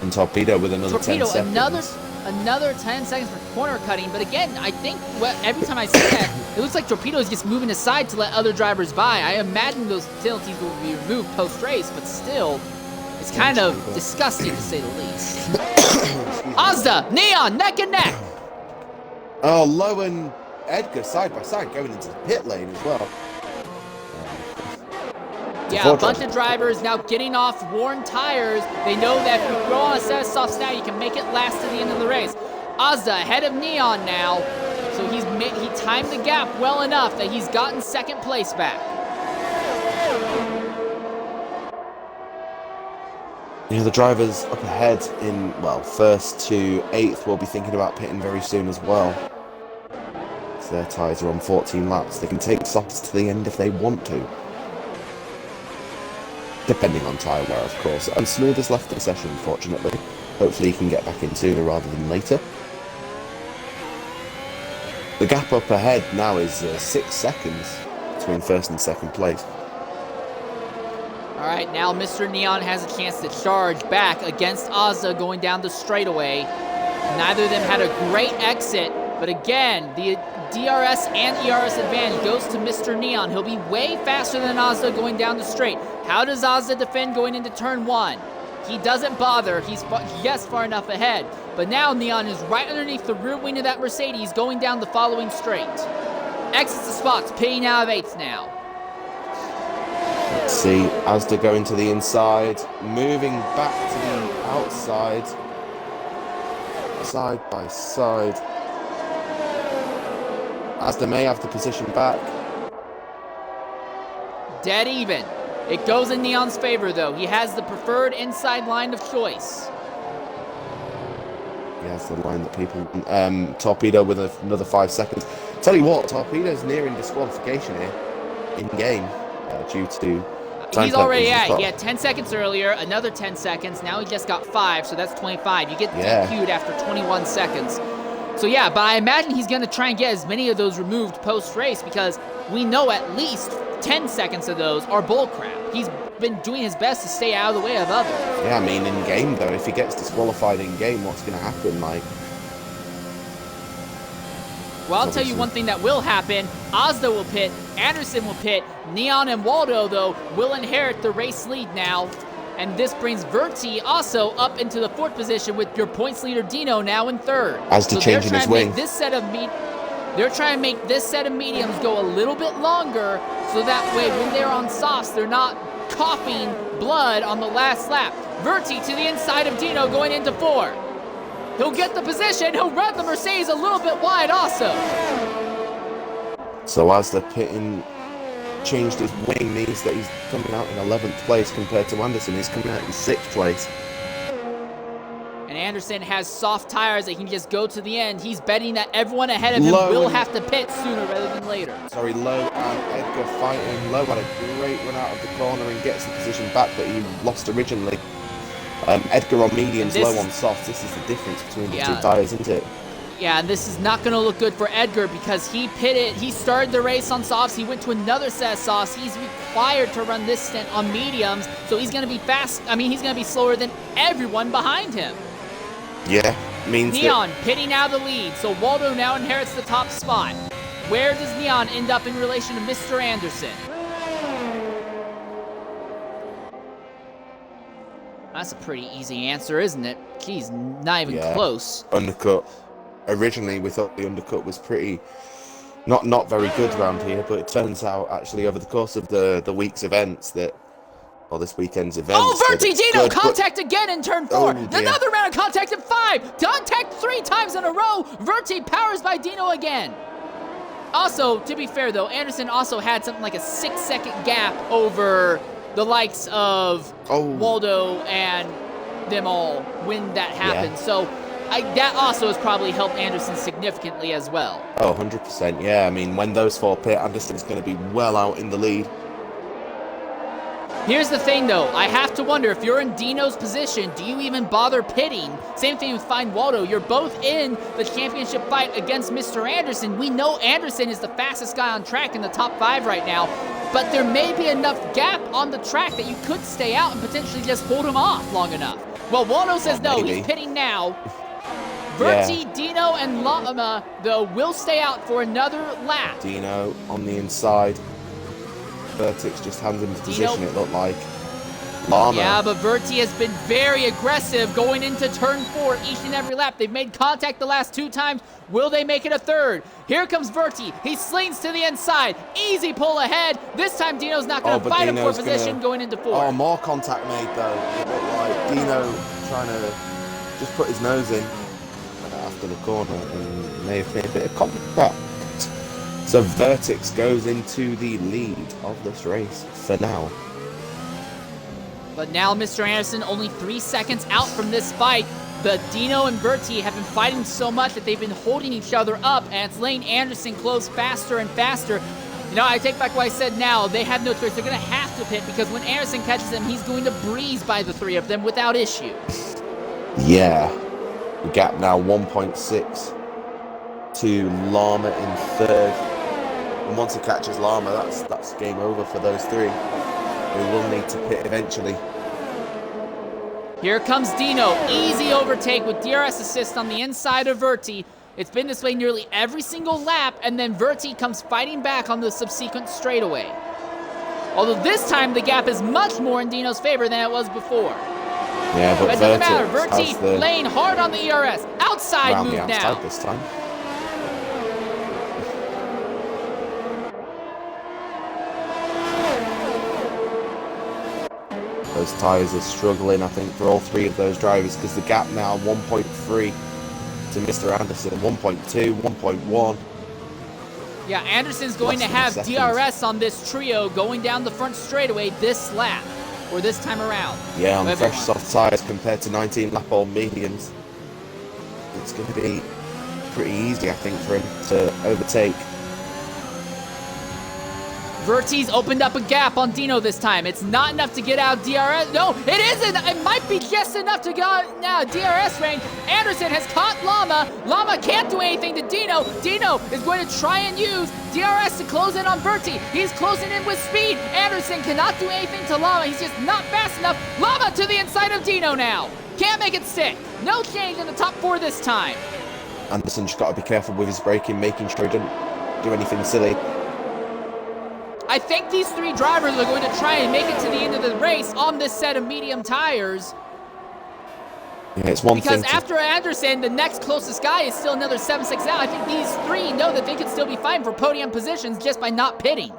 And Torpedo with another 10 seconds. Another 10 seconds for corner cutting, but again, I think every time I see that, it looks like Torpedo is just moving aside to let other drivers by. I imagine those penalties will be removed post-race, but still, it's kind of disgusting to say the least. Ozda, Neon, neck and neck. Oh, Lowe and Edgar side by side going into the pit lane as well. Yeah, a bunch of drivers now getting off worn tires. They know that if you throw on a set of softs now, you can make it last to the end of the race. Ozda ahead of Neon now, so he timed the gap well enough that he's gotten second place back. You know, the drivers up ahead in, well, 1st to 8th will be thinking about pitting very soon as well. So their tyres are on 14 laps. They can take softs to the end if they want to. Depending on tyre wear, of course. And Smooth has left the session, unfortunately. Hopefully he can get back in sooner rather than later. The gap up ahead now is 6 seconds. between first and second place. All right, now Mr. Neon has a chance to charge back against Ozza going down the straightaway. Neither of them had a great exit, but again, the DRS and ERS advantage goes to Mr. Neon. He'll be way faster than Ozza going down the straight. How does Ozza defend going into turn 1? He doesn't bother. He's far enough ahead. But now Neon is right underneath the rear wing of that Mercedes going down the following straight. Exits the spots, pitting out of 8th now. Let's see, Asda going to the inside, moving back to the outside, side by side. Asda may have the position back. Dead even. It goes in Neon's favor, though. He has the preferred inside line of choice. He has the line that people... Torpedo with another 5 seconds. Tell you what, Torpedo's nearing disqualification here in game due to... He's already at. He had 10 seconds earlier, another 10 seconds. Now he just got 5, so that's 25. You get DQ'd after 21 seconds. So yeah, but I imagine he's going to try and get as many of those removed post-race because we know at least 10 seconds of those are bullcrap. He's been doing his best to stay out of the way of others. Yeah, I mean, in game, though, if he gets disqualified in game, what's going to happen? Like, well, I'll tell you one thing that will happen. Ozda will pit, Anderson will pit, Neon and Waldo, though, will inherit the race lead now. And this brings Verti also up into the 4th position with your points leader Dino now in 3rd. As to changing his wing. They're trying to make this set of mediums go a little bit longer so that way when they're on softs, they're not coughing blood on the last lap. Verti to the inside of Dino going into 4. He'll get the position. He'll run the Mercedes a little bit wide also. So as the pitting changed his wing means that he's coming out in 11th place compared to Anderson. He's coming out in 6th place. And Anderson has soft tires that he can just go to the end. He's betting that everyone ahead of him will have to pit sooner rather than later. Sorry, Lowe and Edgar fighting. Lowe had a great run out of the corner and gets the position back that he lost originally. Edgar on mediums, Lowe on softs. This is the difference between the 2 tires, isn't it? Yeah, and this is not going to look good for Edgar because he pitted. He started the race on softs. He went to another set of softs. He's required to run this stint on mediums, so he's going to be fast. I mean, he's going to be slower than everyone behind him. Yeah, means Neon pitting out of the lead, so Waldo now inherits the top spot. Where does Neon end up in relation to Mr. Anderson? That's a pretty easy answer, isn't it? Geez, not even close. Undercut. Originally, we thought the undercut was pretty... Not very good around here, but it turns out, actually, over the course of the week's events that... Or this weekend's events... Oh, Verti Dino! Contact again in turn 4! Another round of contact in 5! Contact 3 times in a row! Verti powers by Dino again! Also, to be fair, though, Anderson also had something like a 6-second gap over... the likes of Waldo and them all when that happened. So that also has probably helped Anderson significantly as well. Oh, 100%, yeah. I mean, when those 4 pit, Anderson's going to be well out in the lead. Here's the thing, though. I have to wonder, if you're in Dino's position, do you even bother pitting? Same thing with Fine Waldo. You're both in the championship fight against Mr. Anderson. We know Anderson is the fastest guy on track in the top 5 right now, but there may be enough gap on the track that you could stay out and potentially just hold him off long enough. Well, Waldo says no. He's pitting now. Verti, Dino, and Lama, though, will stay out for another lap. Dino on the inside. Vertix just hands him the position, it looked like. Lama. Yeah, but Verti has been very aggressive going into turn 4 each and every lap. They've made contact the last 2 times. Will they make it a 3rd? Here comes Verti. He slings to the inside. Easy pull ahead. This time Dino's not going to fight him for position going into 4. Oh, more contact made, though. It looked like Dino trying to just put his nose in after the corner and may have made a bit of contact. So Vertix goes into the lead of this race for now. But now Mr. Anderson only 3 seconds out from this fight. The Dino and Verti have been fighting so much that they've been holding each other up, and it's letting Anderson close faster and faster. You know, I take back what I said now. They have no choice. They're going to have to pit because when Anderson catches them, he's going to breeze by the 3 of them without issue. Yeah. The gap now 1.6 to Lama in 3rd. And once he catches Llama, that's game over for those three. They will need to pit eventually. Here comes Dino. Easy overtake with DRS assist on the inside of Verti. It's been this way nearly every single lap, and then Verti comes fighting back on the subsequent straightaway. Although this time the gap is much more in Dino's favor than it was before. Yeah, but it doesn't matter. Verti Verti laying hard on the ERS. Outside move now. This time. Those tyres are struggling, I think, for all three of those drivers because the gap now 1.3 to Mr. Anderson, 1.2, 1.1. Yeah, Anderson's going to have DRS on this trio going down the front straightaway this lap, or this time around. Yeah, on fresh soft tyres compared to 19-lap-old mediums. It's going to be pretty easy, I think, for him to overtake. Verti's opened up a gap on Dino this time. It's not enough to get out DRS. No, it isn't. It might be just enough to get out now DRS range. Anderson has caught Llama. Llama can't do anything to Dino. Dino is going to try and use DRS to close in on Verti. He's closing in with speed. Anderson cannot do anything to Llama. He's just not fast enough. Llama to the inside of Dino now. Can't make it stick. No change in the top four this time. Anderson's just got to be careful with his braking, making sure he doesn't do anything silly. I think these three drivers are going to try and make it to the end of the race on this set of medium tires. Yeah, it's one thing. Because after Anderson, the next closest guy is still another 7-6 out. I think these three know that they could still be fighting for podium positions just by not pitting.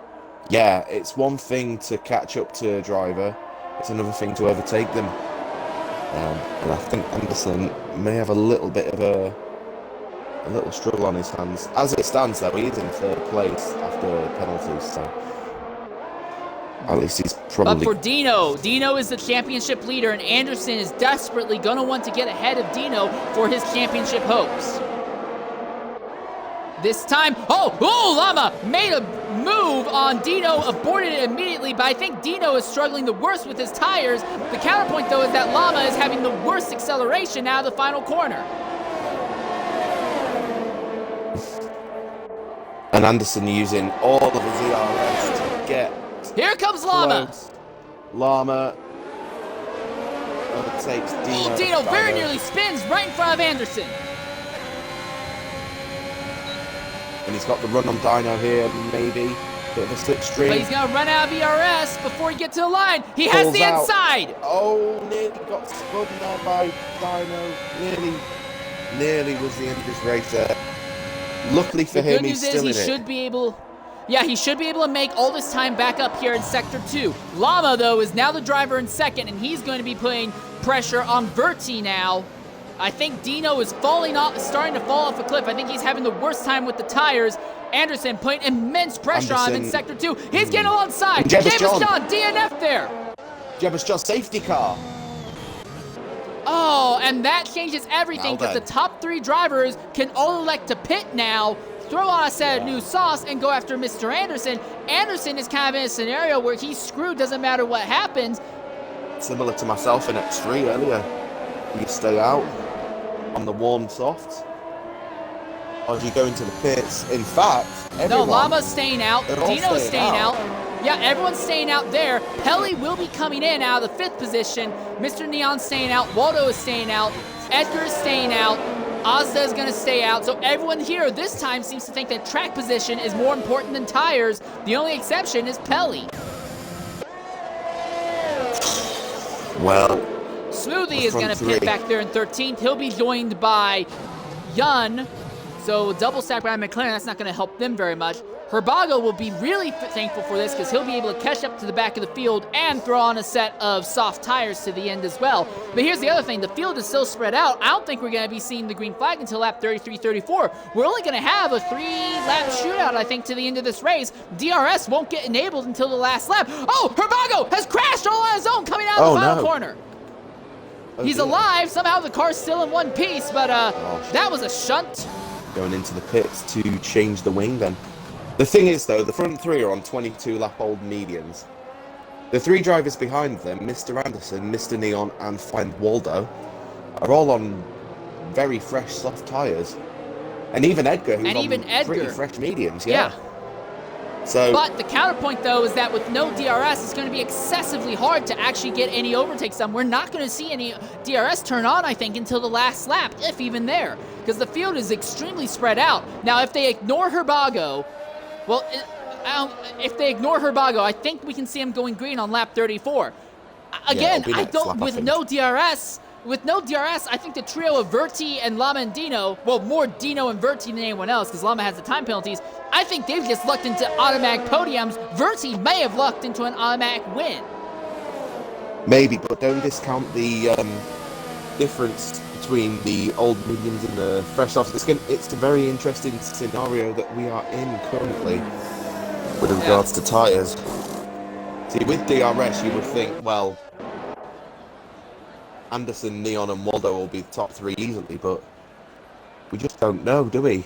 Yeah, it's one thing to catch up to a driver. It's another thing to overtake them. And I think Anderson may have a little bit of a little struggle on his hands. As it stands, though, he is in third place after penalties, so at least he's probably... But for Dino, Dino is the championship leader, and Anderson is desperately going to want to get ahead of Dino for his championship hopes. This time, Llama made a move on Dino, aborted it immediately, but I think Dino is struggling the worst with his tires. The counterpoint, though, is that Llama is having the worst acceleration out of the final corner. And Anderson using all of his ERS to get... Here comes Llama. Close. Llama overtakes Dino. Dino very nearly spins right in front of Anderson. And he's got the run on Dino here, maybe. Bit of a slipstream. But he's going to run out of ERS before he gets to the line. He has the inside. Oh, nearly got spun there by Dino. Nearly was the end of his race there. Luckily for him, he's still in it. The good news is he should be able... Yeah, he should be able to make all this time back up here in Sector 2. Llama, though, is now the driver in second, and he's going to be putting pressure on Verti now. I think Dino is starting to fall off a cliff. I think he's having the worst time with the tires. Anderson putting immense pressure on him in Sector 2. He's getting alongside. James John, DNF there. James John, safety car. Oh, and that changes everything because the top three drivers can all elect to pit now, throw on a set of new sauce, and go after Mr. Anderson. Anderson is kind of in a scenario where he's screwed, doesn't matter what happens. Similar to myself in X3 earlier. You stay out on the warm softs, or do you go into the pits? In fact, no, Llama's staying out. Dino's staying out. Yeah, everyone's staying out there. Pelly will be coming in out of the 5th position. Mr. Neon's staying out. Waldo is staying out. Edgar is staying out. Ozda is going to stay out. So everyone here this time seems to think that track position is more important than tires. The only exception is Pelly. Well, Smoothie is going to pit back there in 13th. He'll be joined by Yun. So double stack by McLaren, that's not going to help them very much. Herbago will be really thankful for this because he'll be able to catch up to the back of the field and throw on a set of soft tires to the end as well. But here's the other thing. The field is so spread out, I don't think we're going to be seeing the green flag until lap 33, 34. We're only going to have a 3-lap shootout, I think, to the end of this race. DRS won't get enabled until the last lap. Oh, Herbago has crashed all on his own coming out of the final corner. He's alive. Somehow the car's still in one piece, but that was a shunt. Going into the pits to change the wing then. The thing is, though, the front three are on 22-lap-old mediums. The three drivers behind them, Mr. Anderson, Mr. Neon, and Find Waldo, are all on very fresh, soft tyres. And even Edgar, who's on pretty fresh mediums, yeah. So, But the counterpoint, though, is that with no DRS, it's going to be excessively hard to actually get any overtakes done. We're not going to see any DRS turn on, I think, until the last lap, if even there, because the field is extremely spread out. Now, if they ignore Herbago, well, if they ignore Herbago, I think we can see him going green on lap 34. Again, it'll be next lap, I with think. no DRS. With no DRS, I think the trio of Verti and Lama and Dino, well, more Dino and Verti than anyone else, because Lama has the time penalties, I think they've just lucked into automatic podiums. Verti may have lucked into an automatic win. maybe, but don't discount the difference between the old mediums and the fresh softs. It's a very interesting scenario that we are in currently with regards to tyres. See, with DRS, you would think, well, Anderson, Neon, and Waldo will be the top three easily, but we just don't know, do we?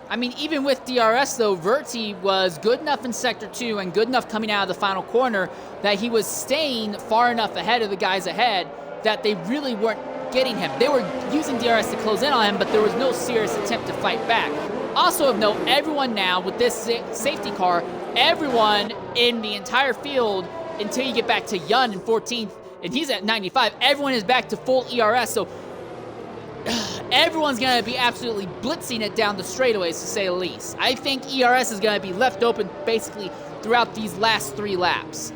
I mean, even with DRS, though, Verti was good enough in Sector 2 and good enough coming out of the final corner that he was staying far enough ahead of the guys ahead that they really weren't getting him. They were using DRS to close in on him, but there was no serious attempt to fight back. Also of note, everyone now, with this safety car, everyone in the entire field, until you get back to Yun in 14th, and he's at 95, everyone is back to full ERS, so everyone's going to be absolutely blitzing it down the straightaways, to say the least. I think ERS is going to be left open basically throughout these last 3 laps.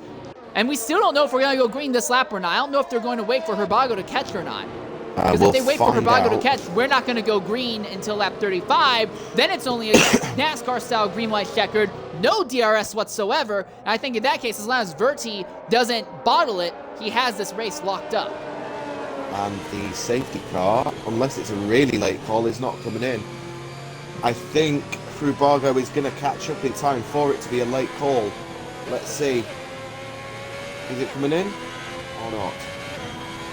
And we still don't know if we're going to go green this lap or not. I don't know if they're going to wait for Herbago to catch or not. Because if they wait for Herbago to catch, we're not going to go green until lap 35. Then it's only a NASCAR-style green-white checkered, no DRS whatsoever. And I think in that case, as long as Verti doesn't bottle it, he has this race locked up. And the safety car, unless it's a really late call, is not coming in. I think Herbago is going to catch up in time for it to be a late call. Let's see. Is it coming in or not?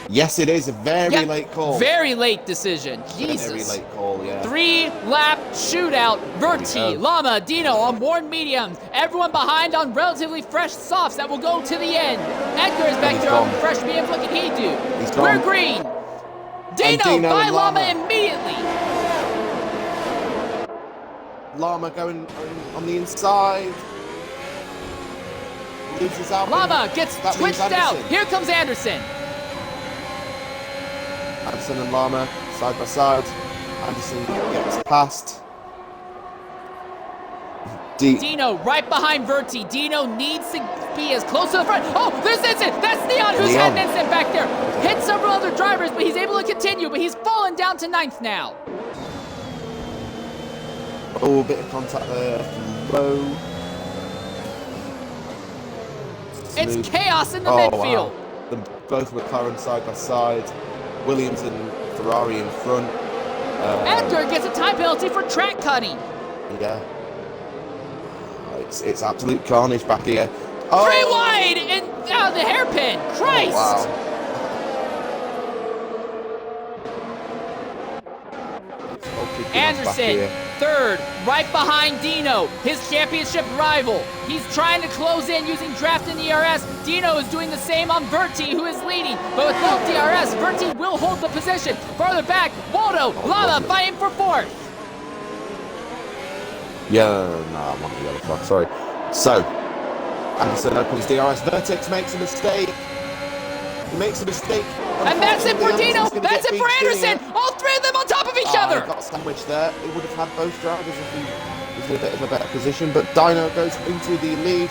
Yes, it is a very late call. Very late decision. Jesus. Very late call, yeah. 3-lap shootout. Verti, Lama, Dino on worn mediums. Everyone behind on relatively fresh softs that will go to the end. Edgar is back there on fresh mediums. What can he do? We're green. Dino by Lama immediately. Lama going on the inside. Loses out. Lama gets twitched out. Here comes Anderson. Anderson and Lama side by side. Anderson gets past. Dino right behind Verti. Dino needs to be as close to the front. Oh, there's Vincent. That's Neon who's had an incident back there. Hit several other drivers, but he's able to continue. But he's fallen down to 9th now. Oh, a bit of contact there. Low. It's chaos in the midfield. Wow. Both McLaren side by side. Williams and Ferrari in front. Edgar gets a time penalty for track cutting. Yeah. It's absolute carnage back here. 3 wide and out of the hairpin. Christ. Oh, wow. Anderson, 3rd, right behind Dino, his championship rival. He's trying to close in using draft and ERS. Dino is doing the same on Verti, who is leading. But with no DRS, Verti will hold the position. Farther back, Waldo, Lama fighting for 4th. Yeah, no, I'm on the other clock, sorry. So, Anderson opens DRS. Vertex makes a mistake. He makes a mistake. And that's it for Dino. That's it for Anderson. All 3 of them on top of each other. He got sandwiched there. He would have had both drivers if he was in a bit of a better position. But Dino goes into the lead.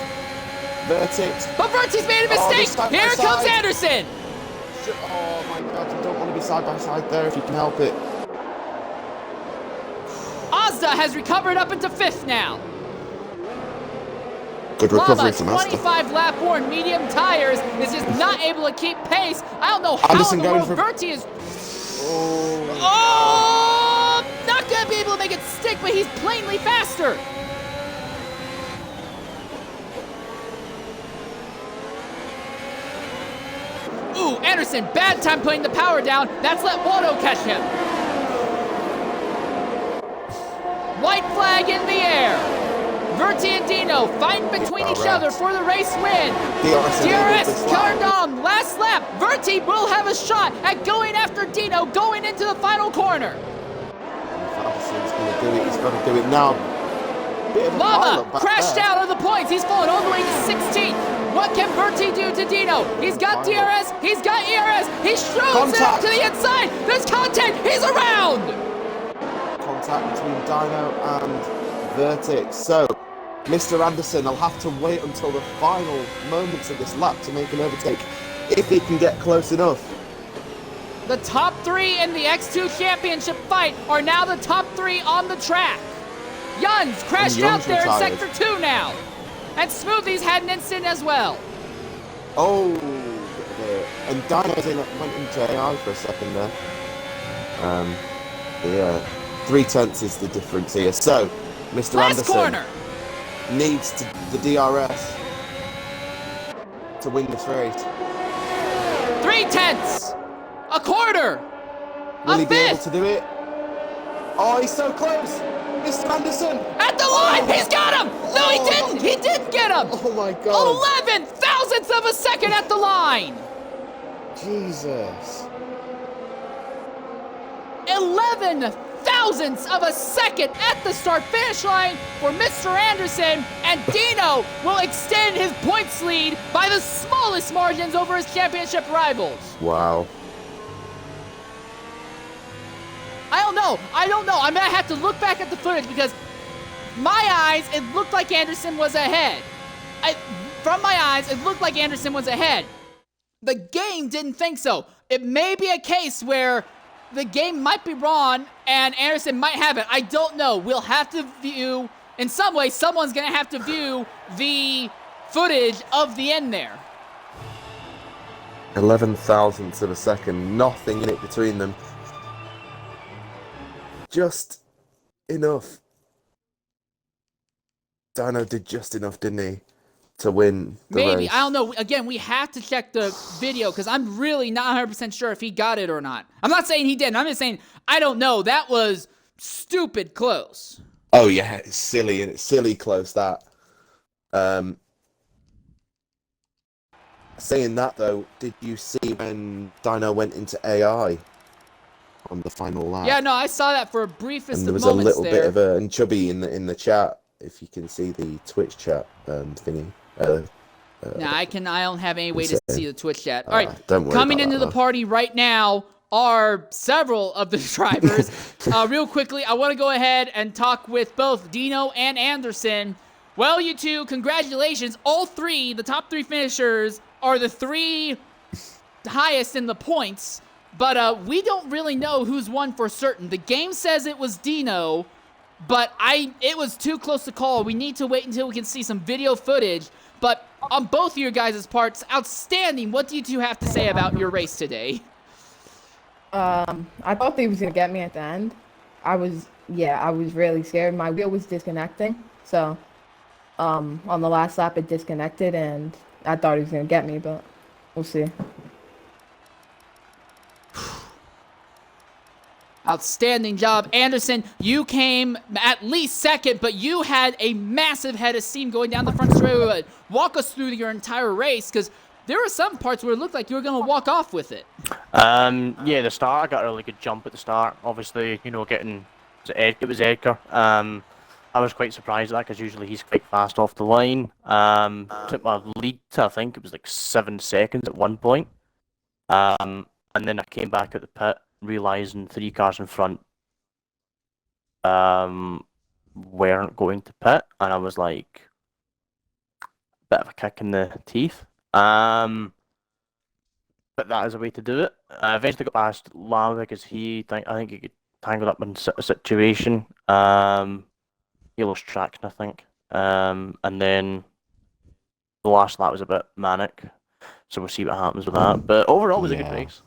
Vertex. But Verti's made a mistake. Here comes Anderson. Oh my God, you don't want to be side by side there if you can help it. Azda has recovered up into 5th now. Good recovery Lama, from Azda. 25 lap worn medium tires, is just not able to keep pace. I don't know how Anderson in the world for... Verti is. Oh. Not gonna be able to make it stick, but he's plainly faster. Ooh, Anderson, bad time putting the power down. That's let Waldo catch him. White flag in the air. Verti and Dino fighting between each other for the race win. DRS turned on. Last lap. Verti will have a shot at going after Dino going into the final corner. Anderson's going to do it. He's got to do it now. Bit of a Llama pileup back crashed there. out of the points. He's fallen all the way to 16. What can Bertie do to Dino? He's got DRS. He's got ERS. He strolls it up to the inside. There's content. He's around. Contact between Dino and Vertix. So, Mr. Anderson, I'll have to wait until the final moments of this lap to make an overtake, if he can get close enough. The top 3 in the X2 championship fight are now the top 3 on the track. Yuns crashed out Yuns there in retired. Sector 2 now. And Smoothies had an incident as well. Oh, and Dino went into AI for a second there. Yeah, 3/10 is the difference here. So, Mr. Last Anderson corner. needs the DRS to win this race. 3/10. A quarter. Will A he be able fifth. to do it? Oh, he's so close! Mr. Anderson! At the line. He's got him. No, he didn't. He didn't get him. Oh my god! 11 thousandths of a second at the line. Jesus. 11 thousandths of a second at the start-finish line for Mr. Anderson, and Dino will extend his points lead by the smallest margins over his championship rivals. Wow. I don't know. I'm gonna have to look back at the footage because my eyes, it looked like Anderson was ahead. From my eyes, it looked like Anderson was ahead. The game didn't think so. It may be a case where the game might be wrong and Anderson might have it. I don't know. We'll have to view, in some way, someone's gonna have to view the footage of the end there. 11 thousandths of a second, nothing in it between them. Just enough. Dino did just enough, didn't he, to win the Maybe. race? I don't know. Again, we have to check the video because I'm really not 100% sure if he got it or not. I'm not saying he didn't. I'm just saying I don't know. That was stupid close. Oh yeah, it's silly, and it's silly close that. Saying that though, did you see when Dino went into AI on the final lap? Yeah, no, I saw that for a briefest And there of was a moments little there. bit of a and Chubby in the chat, if you can see the Twitch chat thingy. Nah, I don't have any way to insane. see the Twitch chat. All right, don't worry coming about into that, the though. party right now are several of the drivers. Real quickly, I want to go ahead and talk with both Dino and Anderson. Well, you two, congratulations. All three, the top 3 finishers, are the 3 highest in the points. But we don't really know who's won for certain. The game says it was Dino, but it was too close to call. We need to wait until we can see some video footage. But on both of your guys' parts, outstanding. What do you two have to say about your race today? I thought they was gonna get me at the end. I was really scared. My wheel was disconnecting, so on the last lap it disconnected, and I thought he was gonna get me, but we'll see. Outstanding job. Anderson, you came at least second, but you had a massive head of steam going down the front straightaway. Walk us through your entire race, because there were some parts where it looked like you were going to walk off with it. Yeah, the start, I got a really good jump at the start. Obviously, you know, it was Edgar. I was quite surprised at that, because usually he's quite fast off the line. Took my lead to, I think it was like 7 seconds at one point. And then I came back at the pit, realising 3 cars in front weren't going to pit, and I was like, bit of a kick in the teeth. But that is a way to do it. I eventually got past Lau because I think he got tangled up in a situation. He lost traction, I think. And then the last lap was a bit manic, so we'll see what happens with that. But overall, it was a good race.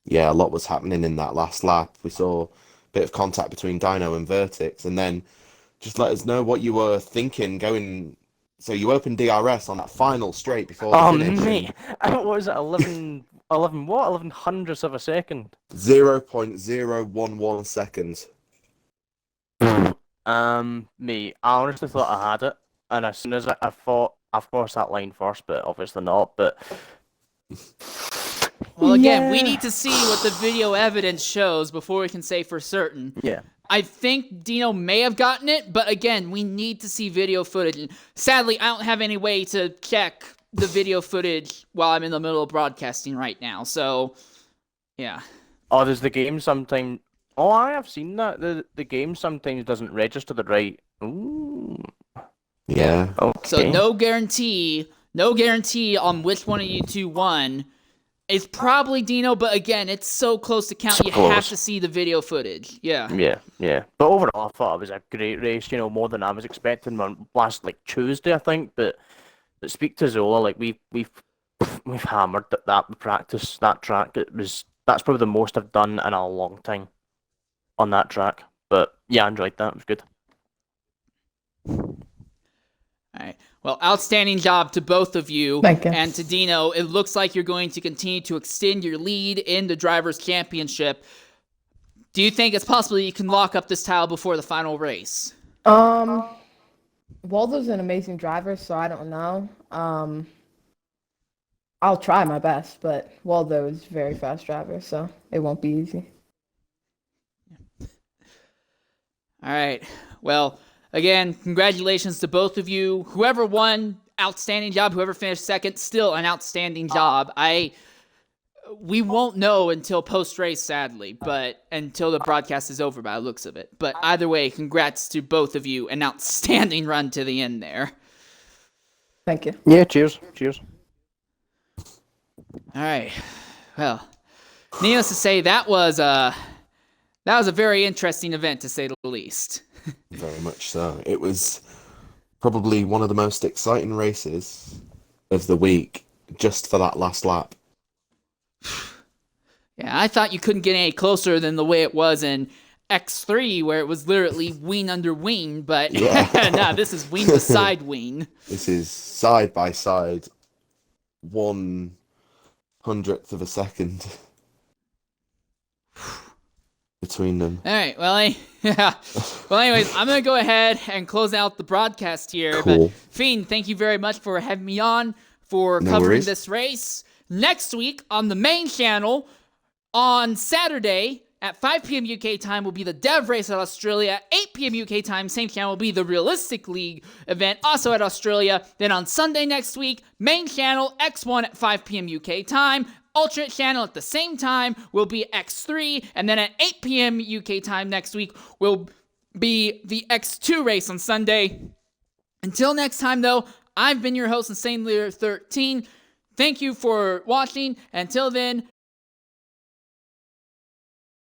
Yeah, a lot was happening in that last lap. We saw a bit of contact between Dino and Vertix, and then just let us know what you were thinking going. So you opened DRS on that final straight before the finish. Mate, what was it, 11 what? 11 hundredths of a second? 0.011 seconds. Mate, I honestly thought I had it, and as soon as I thought, I've crossed that line first, but obviously not, but... Well, again, we need to see what the video evidence shows before we can say for certain. Yeah. I think Dino may have gotten it, but again, we need to see video footage. And sadly, I don't have any way to check the video footage while I'm in the middle of broadcasting right now. So, yeah. Oh, does the game sometimes... Oh, I have seen that. The game sometimes doesn't register the right... Ooh. Yeah. Okay. So no guarantee on which one of you two won. It's probably Dino, but again, it's so close to count. So You close. have to see the video footage. Yeah. Yeah. But overall, I thought it was a great race, more than I was expecting on last, Tuesday, I think. But speak to Zola, we've hammered that practice, that track. That's probably the most I've done in a long time on that track. But yeah, I enjoyed that. It was good. All right. Well, outstanding job to both of you. Thank you. And to Dino, it looks like you're going to continue to extend your lead in the Drivers' Championship. Do you think it's possible you can lock up this title before the final race? Waldo's an amazing driver, so I don't know. I'll try my best, but Waldo is a very fast driver, so it won't be easy. All right. Well, again, congratulations to both of you. Whoever won, outstanding job. Whoever finished second, still an outstanding job. We won't know until post-race, sadly, but until the broadcast is over by the looks of it. But either way, congrats to both of you. An outstanding run to the end there. Thank you. Yeah, cheers. All right. Well, needless to say, that was a very interesting event, to say the least. Very much so. It was probably one of the most exciting races of the week, just for that last lap. Yeah, I thought you couldn't get any closer than the way it was in X3, where it was literally wing under wing, but Yeah. nah, this is wing beside wing. This is side by side, 1/100th of a second between them. All right, well, yeah. Well, anyways, I'm going to go ahead and close out the broadcast here. Cool. But, Fiend, thank you very much for having me on, for No covering worries. this race. Next week on the main channel, on Saturday at 5 p.m. UK time will be the Dev Race at Australia. At 8 p.m. UK time, same channel, will be the Realistic League event, also at Australia. Then on Sunday next week, main channel X1 at 5 p.m. UK time. Alternate channel at the same time will be X3, and then at 8 p.m. UK time next week will be the X2 race on Sunday. Until next time, though, I've been your host, Insane Leader 13. Thank you for watching. Until then,